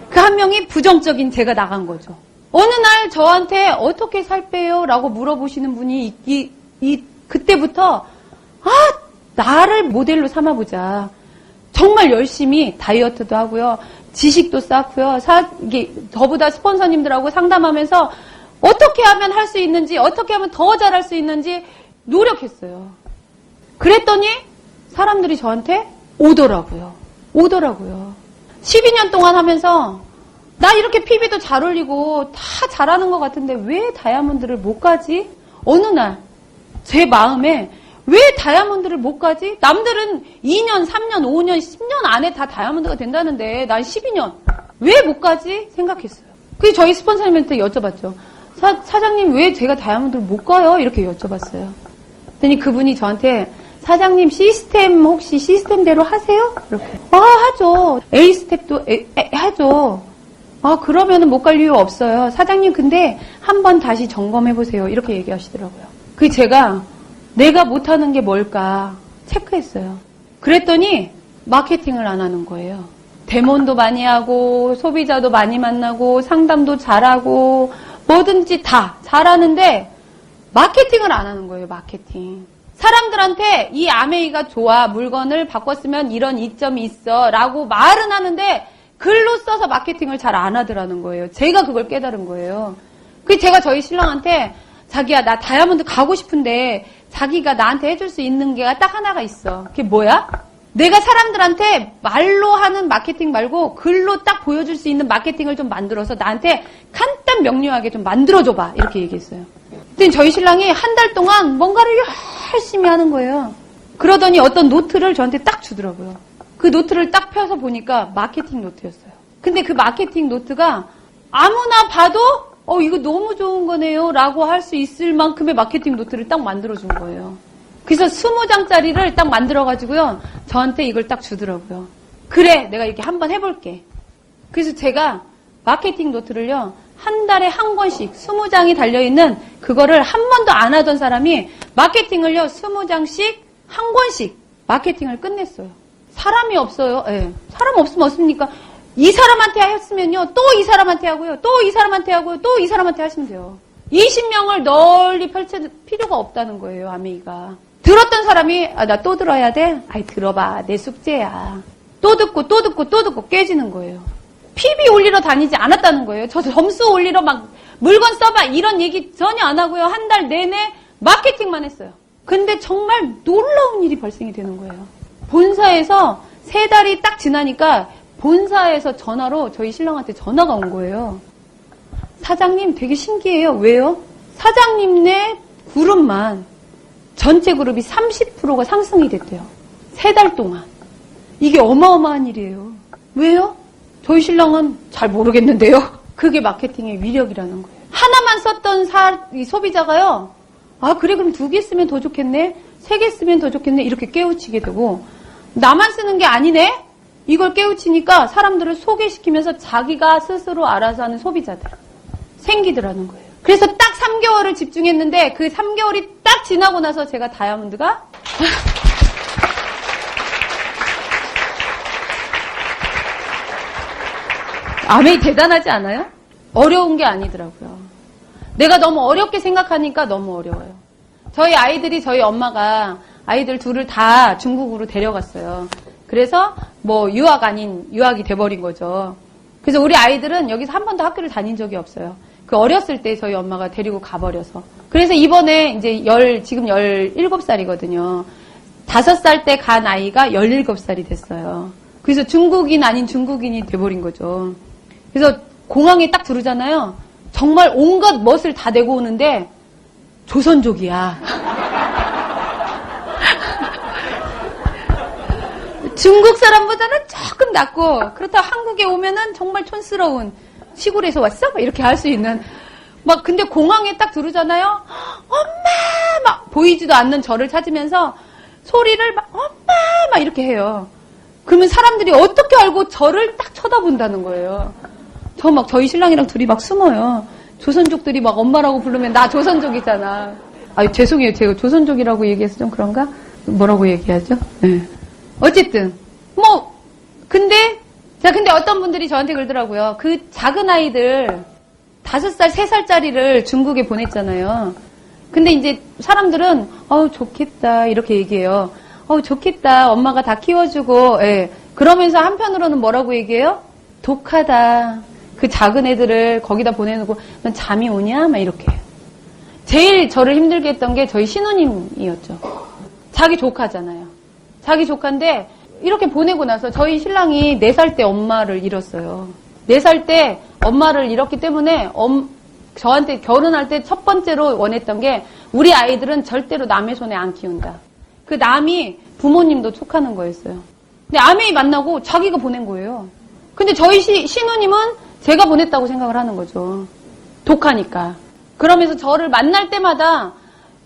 그 한 명이 부정적인 제가 나간 거죠. 어느 날 저한테 어떻게 살 빼요? 라고 물어보시는 분이 그때부터, 나를 모델로 삼아보자. 정말 열심히 다이어트도 하고요. 지식도 쌓고요. 이게 저보다 스폰서님들하고 상담하면서 어떻게 하면 할 수 있는지, 어떻게 하면 더 잘할 수 있는지 노력했어요. 그랬더니 사람들이 저한테 오더라고요. 12년 동안 하면서 나 이렇게 PB도 잘 올리고 다 잘하는 것 같은데 왜 다이아몬드를 못 가지? 어느 날 제 마음에 왜 다이아몬드를 못 가지? 남들은 2년, 3년, 5년, 10년 안에 다 다이아몬드가 된다는데 난 12년. 왜 못 가지? 생각했어요. 그래서 저희 스폰서님한테 여쭤봤죠. 사장님 왜 제가 다이아몬드를 못 가요? 이렇게 여쭤봤어요. 그랬더니 그분이 저한테 사장님 혹시 시스템대로 하세요? 이렇게. 하죠. A 스텝도 하죠. 그러면은 못 갈 이유 없어요. 사장님 근데 한번 다시 점검해보세요. 이렇게 얘기하시더라고요. 제가 내가 못하는 게 뭘까 체크했어요. 그랬더니 마케팅을 안 하는 거예요. 데몬도 많이 하고 소비자도 많이 만나고 상담도 잘하고 뭐든지 다 잘하는데 마케팅을 안 하는 거예요. 마케팅. 사람들한테 이 아메이가 좋아, 물건을 바꿨으면 이런 이점이 있어 라고 말은 하는데 글로 써서 마케팅을 잘 안 하더라는 거예요. 제가 그걸 깨달은 거예요. 그래서 제가 저희 신랑한테 자기야 나 다이아몬드 가고 싶은데 자기가 나한테 해줄 수 있는 게 딱 하나가 있어. 그게 뭐야? 내가 사람들한테 말로 하는 마케팅 말고 글로 딱 보여줄 수 있는 마케팅을 좀 만들어서 나한테 간단 명료하게 좀 만들어줘봐. 이렇게 얘기했어요. 그랬더니 저희 신랑이 한 달 동안 뭔가를 열심히 하는 거예요. 그러더니 어떤 노트를 저한테 딱 주더라고요. 그 노트를 딱 펴서 보니까 마케팅 노트였어요. 근데 그 마케팅 노트가 아무나 봐도 이거 너무 좋은 거네요 라고 할 수 있을 만큼의 마케팅 노트를 딱 만들어준 거예요. 그래서 20장짜리를 딱 만들어가지고요. 저한테 이걸 딱 주더라고요. 그래, 내가 이렇게 한번 해볼게. 그래서 제가 마케팅 노트를요. 한 달에 한 권씩 20장이 달려있는 그거를 한 번도 안 하던 사람이 마케팅을요. 20장씩 한 권씩 마케팅을 끝냈어요. 사람이 없어요. 네. 사람 없으면 어떻습니까? 이 사람한테 했으면요. 또 이 사람한테 하고요. 또 이 사람한테 하고요. 또 이 사람한테 하시면 돼요. 20명을 널리 펼칠 필요가 없다는 거예요. 아메이가. 들었던 사람이 나 또 들어야 돼? 들어봐. 내 숙제야. 또 듣고 또 듣고 또 듣고 깨지는 거예요. PB 올리러 다니지 않았다는 거예요. 저 점수 올리러 막 물건 써봐 이런 얘기 전혀 안 하고요. 한 달 내내 마케팅만 했어요. 근데 정말 놀라운 일이 발생이 되는 거예요. 본사에서 3달이 딱 지나니까 본사에서 전화로 저희 신랑한테 전화가 온 거예요. 사장님 되게 신기해요. 왜요? 사장님네 그룹만 전체 그룹이 30%가 상승이 됐대요. 3달 동안. 이게 어마어마한 일이에요. 왜요? 저희 신랑은 잘 모르겠는데요. 그게 마케팅의 위력이라는 거예요. 하나만 썼던 이 소비자가요. 그래 그럼 2개 쓰면 더 좋겠네. 3개 쓰면 더 좋겠네. 이렇게 깨우치게 되고 나만 쓰는 게 아니네. 이걸 깨우치니까 사람들을 소개시키면서 자기가 스스로 알아서 하는 소비자들 생기더라는 거예요. 그래서 딱 3개월을 집중했는데 그 3개월이 딱 지나고 나서 제가 다이아몬드가 아메이 대단하지 않아요? 어려운 게 아니더라고요. 내가 너무 어렵게 생각하니까 너무 어려워요. 저희 아이들이 저희 엄마가 아이들 둘을 다 중국으로 데려갔어요. 그래서 유학 아닌 유학이 돼버린 거죠. 그래서 우리 아이들은 여기서 한 번도 학교를 다닌 적이 없어요. 그 어렸을 때 저희 엄마가 데리고 가버려서. 그래서 이번에 이제 지금 17살이거든요. 5살 때 간 아이가 17살이 됐어요. 그래서 중국인 아닌 중국인이 돼버린 거죠. 그래서 공항에 딱 들어오잖아요. 정말 온갖 멋을 다 내고 오는데 조선족이야. 중국 사람보다는 조금 낫고 그렇다고 한국에 오면은 정말 촌스러운 시골에서 왔어? 이렇게 할 수 있는 근데 공항에 딱 들어오잖아요. 엄마! 막 보이지도 않는 저를 찾으면서 소리를 엄마! 이렇게 해요. 그러면 사람들이 어떻게 알고 저를 딱 쳐다본다는 거예요. 저희 신랑이랑 둘이 막 숨어요. 조선족들이 막 엄마라고 부르면 나 조선족이잖아. 죄송해요. 제가 조선족이라고 얘기해서 좀 그런가? 뭐라고 얘기하죠? 네. 어쨌든 근데 어떤 분들이 저한테 그러더라고요. 그 작은 아이들 5살, 3살짜리를 중국에 보냈잖아요. 근데 이제 사람들은 좋겠다 이렇게 얘기해요. 좋겠다. 엄마가 다 키워주고. 예. 그러면서 한편으로는 뭐라고 얘기해요? 독하다. 그 작은 애들을 거기다 보내놓고 넌 잠이 오냐? 막 이렇게. 제일 저를 힘들게 했던 게 저희 신우님이었죠. 자기 조카잖아요. 자기 조카인데 이렇게 보내고 나서 저희 신랑이 4살 때 엄마를 잃었어요. 4살 때 엄마를 잃었기 때문에 저한테 결혼할 때 첫 번째로 원했던 게 우리 아이들은 절대로 남의 손에 안 키운다. 그 남이 부모님도 촉하는 거였어요. 근데 아메이 만나고 자기가 보낸 거예요. 근데 저희 신우님은 제가 보냈다고 생각을 하는 거죠. 독하니까. 그러면서 저를 만날 때마다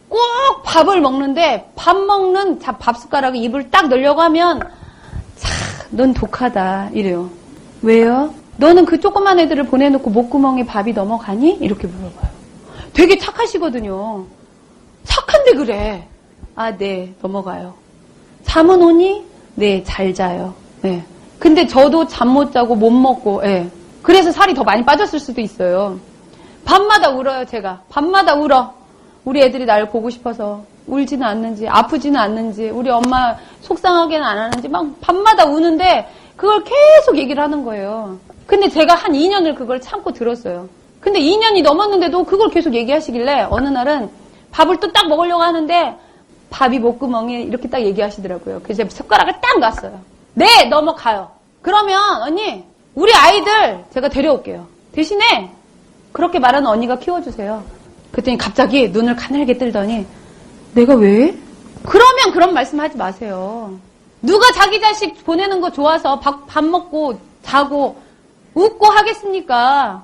꼭 밥을 먹는데 밥 먹는 밥숟가락에 입을 딱 넣으려고 하면 넌 독하다 이래요. 왜요? 너는 그 조그만 애들을 보내놓고 목구멍에 밥이 넘어가니? 이렇게 물어봐요. 되게 착하시거든요. 착한데 그래. 네, 넘어가요. 잠은 오니? 네, 잘 자요. 네. 근데 저도 잠 못 자고 못 먹고, 예. 그래서 살이 더 많이 빠졌을 수도 있어요. 밤마다 울어요, 제가. 밤마다 울어. 우리 애들이 날 보고 싶어서 울지는 않는지, 아프지는 않는지, 우리 엄마 속상하게는 안 하는지 막 밤마다 우는데 그걸 계속 얘기를 하는 거예요. 근데 제가 한 2년을 그걸 참고 들었어요. 근데 2년이 넘었는데도 그걸 계속 얘기하시길래 어느 날은 밥을 또 딱 먹으려고 하는데 밥이 목구멍에 이렇게 딱 얘기하시더라고요. 그래서 제가 숟가락을 딱 놨어요. 네, 넘어가요. 그러면 언니, 우리 아이들 제가 데려올게요. 대신에 그렇게 말하는 언니가 키워주세요. 그랬더니 갑자기 눈을 가늘게 뜨더니 내가 왜? 그러면 그런 말씀하지 마세요. 누가 자기 자식 보내는 거 좋아서 밥 먹고 자고 웃고 하겠습니까?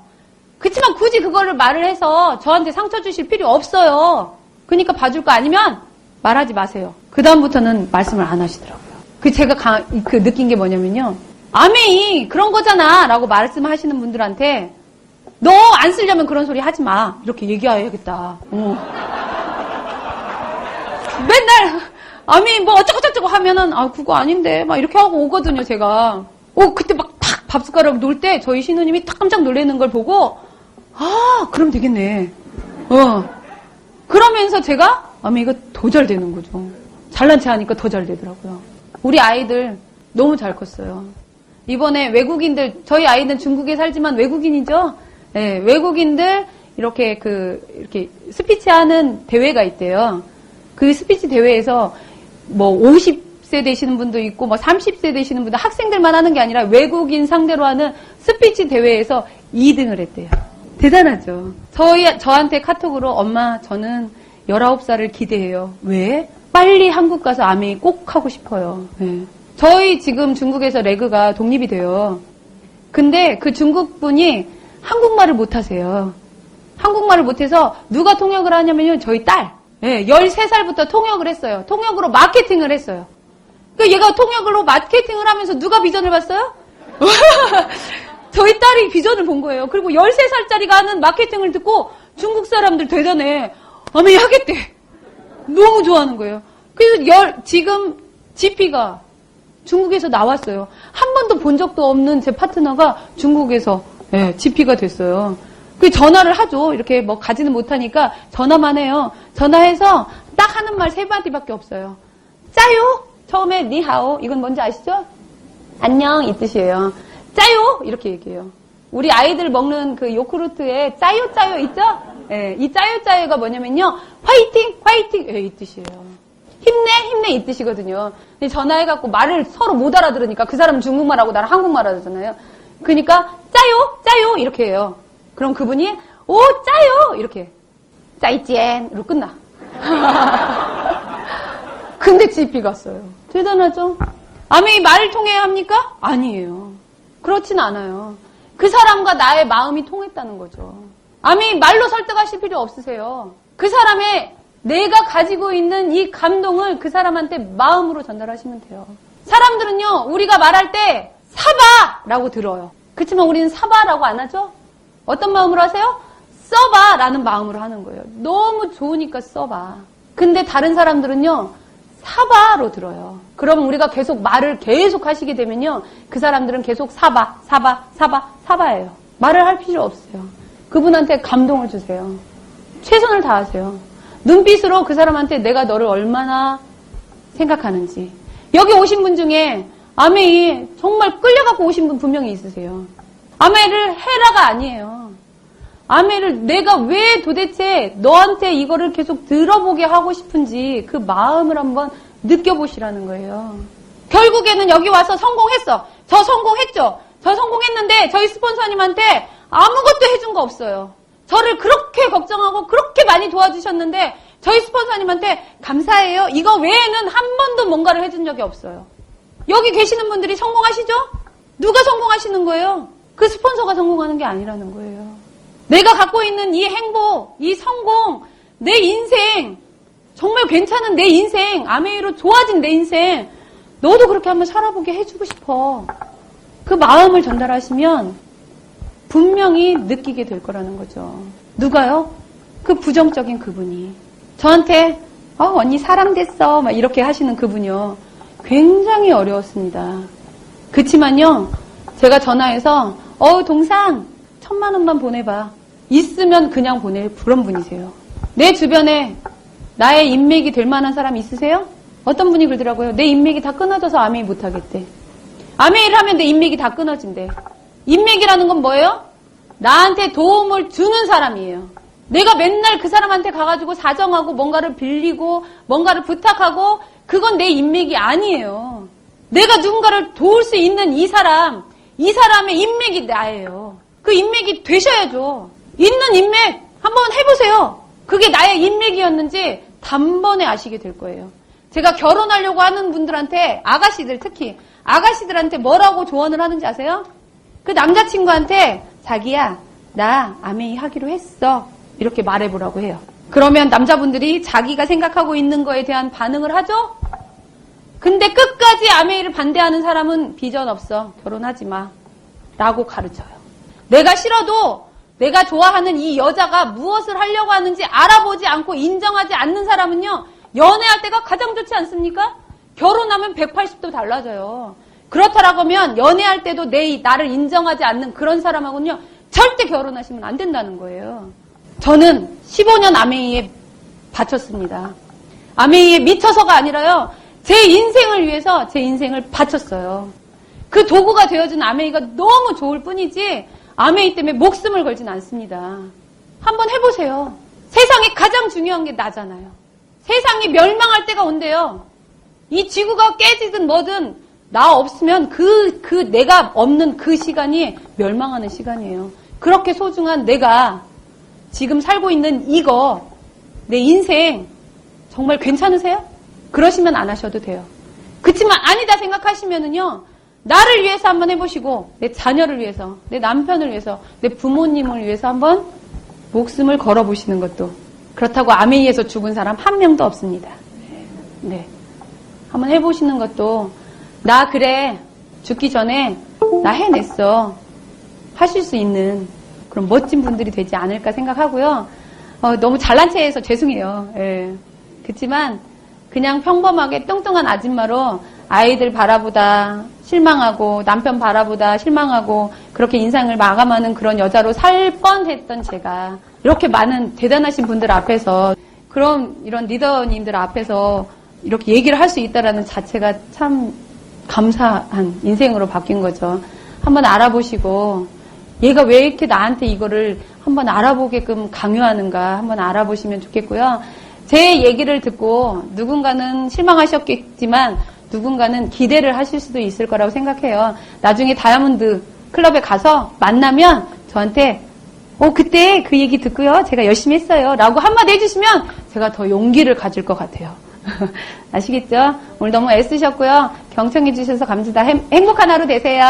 그치만 굳이 그거를 말을 해서 저한테 상처 주실 필요 없어요. 그러니까 봐줄 거 아니면 말하지 마세요. 그 다음부터는 말씀을 안 하시더라고요. 제가 느낀 게 뭐냐면요. 아메이 그런 거잖아 라고 말씀하시는 분들한테 너 안 쓰려면 그런 소리 하지 마. 이렇게 얘기해야겠다. 맨날 아메이 뭐 어쩌고저쩌고 하면은 그거 아닌데 막 이렇게 하고 오거든요, 제가. 그때 막 탁 밥숟가락 놓을 때 저희 신우님이 탁 깜짝 놀라는 걸 보고 그럼 되겠네. 그러면서 제가 아메이가 더 잘 되는 거죠. 잘난 체 하니까 더 잘 되더라고요. 우리 아이들 너무 잘 컸어요. 이번에 외국인들, 저희 아이는 중국에 살지만 외국인이죠? 네, 외국인들 이렇게 스피치 하는 대회가 있대요. 그 스피치 대회에서 뭐 50세 되시는 분도 있고 뭐 30세 되시는 분도 학생들만 하는 게 아니라 외국인 상대로 하는 스피치 대회에서 2등을 했대요. 대단하죠. 저한테 카톡으로 엄마 저는 19살을 기대해요. 왜? 빨리 한국 가서 아메이 꼭 하고 싶어요. 네. 저희 지금 중국에서 레그가 독립이 돼요. 근데 그 중국 분이 한국말을 못하세요. 한국말을 못해서 누가 통역을 하냐면요. 저희 딸. 네, 13살부터 통역을 했어요. 통역으로 마케팅을 했어요. 그러니까 얘가 통역으로 마케팅을 하면서 누가 비전을 봤어요? 저희 딸이 비전을 본 거예요. 그리고 13살짜리가 하는 마케팅을 듣고 중국 사람들 대단해. 아메이 하겠대. 너무 좋아하는 거예요. 그래서 지금 GP가 중국에서 나왔어요. 한 번도 본 적도 없는 제 파트너가 중국에서 GP가 됐어요. 그 전화를 하죠. 이렇게 뭐 가지는 못하니까 전화만 해요. 전화해서 딱 하는 말 3마디밖에 없어요. 짜요? 처음에 니하오. 이건 뭔지 아시죠? 안녕 이 뜻이에요. 짜요? 이렇게 얘기해요. 우리 아이들 먹는 그 요구르트에 짜요 짜요 있죠? 예, 이 짜요 짜요가 뭐냐면요. 화이팅 화이팅 이 뜻이에요. 힘내 힘내 이 뜻이거든요. 근데 전화해갖고 말을 서로 못 알아들으니까 그 사람은 중국말하고 나는 한국말 하잖아요. 그러니까 짜요 짜요 이렇게 해요. 그럼 그분이 오 짜요 이렇게 짜이젠으로 끝나. 근데 GP 갔어요. 대단하죠? 아메이 말을 통해야 합니까? 아니에요. 그렇진 않아요. 그 사람과 나의 마음이 통했다는 거죠. 아메이 말로 설득하실 필요 없으세요. 그 사람의 내가 가지고 있는 이 감동을 그 사람한테 마음으로 전달하시면 돼요. 사람들은요, 우리가 말할 때 사바라고 들어요. 그렇지만 우리는 사바라고 안 하죠? 어떤 마음으로 하세요? 써봐라는 마음으로 하는 거예요. 너무 좋으니까 써봐. 근데 다른 사람들은요, 사바로 들어요. 그러면 우리가 계속 말을 계속 하시게 되면요, 그 사람들은 계속 사바예요. 말을 할 필요 없어요. 그분한테 감동을 주세요. 최선을 다하세요. 눈빛으로 그 사람한테 내가 너를 얼마나 생각하는지. 여기 오신 분 중에 아메이 정말 끌려갖고 오신 분 분명히 있으세요. 아메이를 해라가 아니에요. 아메이를 내가 왜 도대체 너한테 이거를 계속 들어보게 하고 싶은지 그 마음을 한번 느껴보시라는 거예요. 결국에는 여기 와서 성공했어. 저 성공했죠. 저 성공했는데 저희 스폰서님한테 아무것도 해준 거 없어요. 저를 그렇게 걱정하고 그렇게 많이 도와주셨는데 저희 스폰서님한테 감사해요. 이거 외에는 한 번도 뭔가를 해준 적이 없어요. 여기 계시는 분들이 성공하시죠? 누가 성공하시는 거예요? 그 스폰서가 성공하는 게 아니라는 거예요. 내가 갖고 있는 이 행복, 이 성공, 내 인생, 정말 괜찮은 내 인생, 아메이로 좋아진 내 인생, 너도 그렇게 한번 살아보게 해주고 싶어. 그 마음을 전달하시면 분명히 느끼게 될 거라는 거죠. 누가요? 그 부정적인 그분이. 저한테 언니 사람 됐어 막 이렇게 하시는 그분이요. 굉장히 어려웠습니다. 그치만요. 제가 전화해서 동상 1,000만 원만 보내봐. 있으면 그냥 보낼 그런 분이세요. 내 주변에 나의 인맥이 될 만한 사람 있으세요? 어떤 분이 그러더라고요. 내 인맥이 다 끊어져서 아메이 못하겠대. 아메이를 하면 내 인맥이 다 끊어진대. 인맥이라는 건 뭐예요? 나한테 도움을 주는 사람이에요. 내가 맨날 그 사람한테 가가지고 사정하고 뭔가를 빌리고 뭔가를 부탁하고 그건 내 인맥이 아니에요. 내가 누군가를 도울 수 있는 이 사람의 인맥이 나예요. 그 인맥이 되셔야죠. 있는 인맥 한번 해보세요. 그게 나의 인맥이었는지 단번에 아시게 될 거예요. 제가 결혼하려고 하는 분들한테 아가씨들 특히 아가씨들한테 뭐라고 조언을 하는지 아세요? 그 남자친구한테 자기야 나 아메이 하기로 했어 이렇게 말해보라고 해요. 그러면 남자분들이 자기가 생각하고 있는 거에 대한 반응을 하죠? 근데 끝까지 아메이를 반대하는 사람은 비전 없어. 결혼하지 마. 라고 가르쳐요. 내가 싫어도 내가 좋아하는 이 여자가 무엇을 하려고 하는지 알아보지 않고 인정하지 않는 사람은요. 연애할 때가 가장 좋지 않습니까? 결혼하면 180도 달라져요. 그렇다라고 하면 연애할 때도 나를 인정하지 않는 그런 사람하고는요. 절대 결혼하시면 안 된다는 거예요. 저는 15년 아메이에 바쳤습니다. 아메이에 미쳐서가 아니라요. 제 인생을 위해서 제 인생을 바쳤어요. 그 도구가 되어준 아메이가 너무 좋을 뿐이지 아메이 때문에 목숨을 걸진 않습니다. 한번 해보세요. 세상에 가장 중요한 게 나잖아요. 세상이 멸망할 때가 온대요. 이 지구가 깨지든 뭐든 나 없으면 내가 없는 그 시간이 멸망하는 시간이에요. 그렇게 소중한 내가 지금 살고 있는 이거 내 인생 정말 괜찮으세요? 그러시면 안 하셔도 돼요. 그치만 아니다 생각하시면은요. 나를 위해서 한번 해보시고 내 자녀를 위해서 내 남편을 위해서 내 부모님을 위해서 한번 목숨을 걸어보시는 것도 그렇다고 아메이에서 죽은 사람 한 명도 없습니다. 네, 한번 해보시는 것도 나 그래 죽기 전에 나 해냈어 하실 수 있는 그런 멋진 분들이 되지 않을까 생각하고요. 너무 잘난 체해서 죄송해요. 예. 그렇지만 그냥 평범하게 뚱뚱한 아줌마로 아이들 바라보다 실망하고 남편 바라보다 실망하고 그렇게 인생을 마감하는 그런 여자로 살 뻔했던 제가 이렇게 많은 대단하신 분들 앞에서 이런 리더님들 앞에서 이렇게 얘기를 할 수 있다라는 자체가 참 감사한 인생으로 바뀐 거죠. 한번 알아보시고 얘가 왜 이렇게 나한테 이거를 한번 알아보게끔 강요하는가 한번 알아보시면 좋겠고요. 제 얘기를 듣고 누군가는 실망하셨겠지만 누군가는 기대를 하실 수도 있을 거라고 생각해요. 나중에 다이아몬드 클럽에 가서 만나면 저한테 그때 그 얘기 듣고요. 제가 열심히 했어요. 라고 한마디 해주시면 제가 더 용기를 가질 것 같아요. 아시겠죠? 오늘 너무 애쓰셨고요. 경청해 주셔서 감사합니다. 행복한 하루 되세요.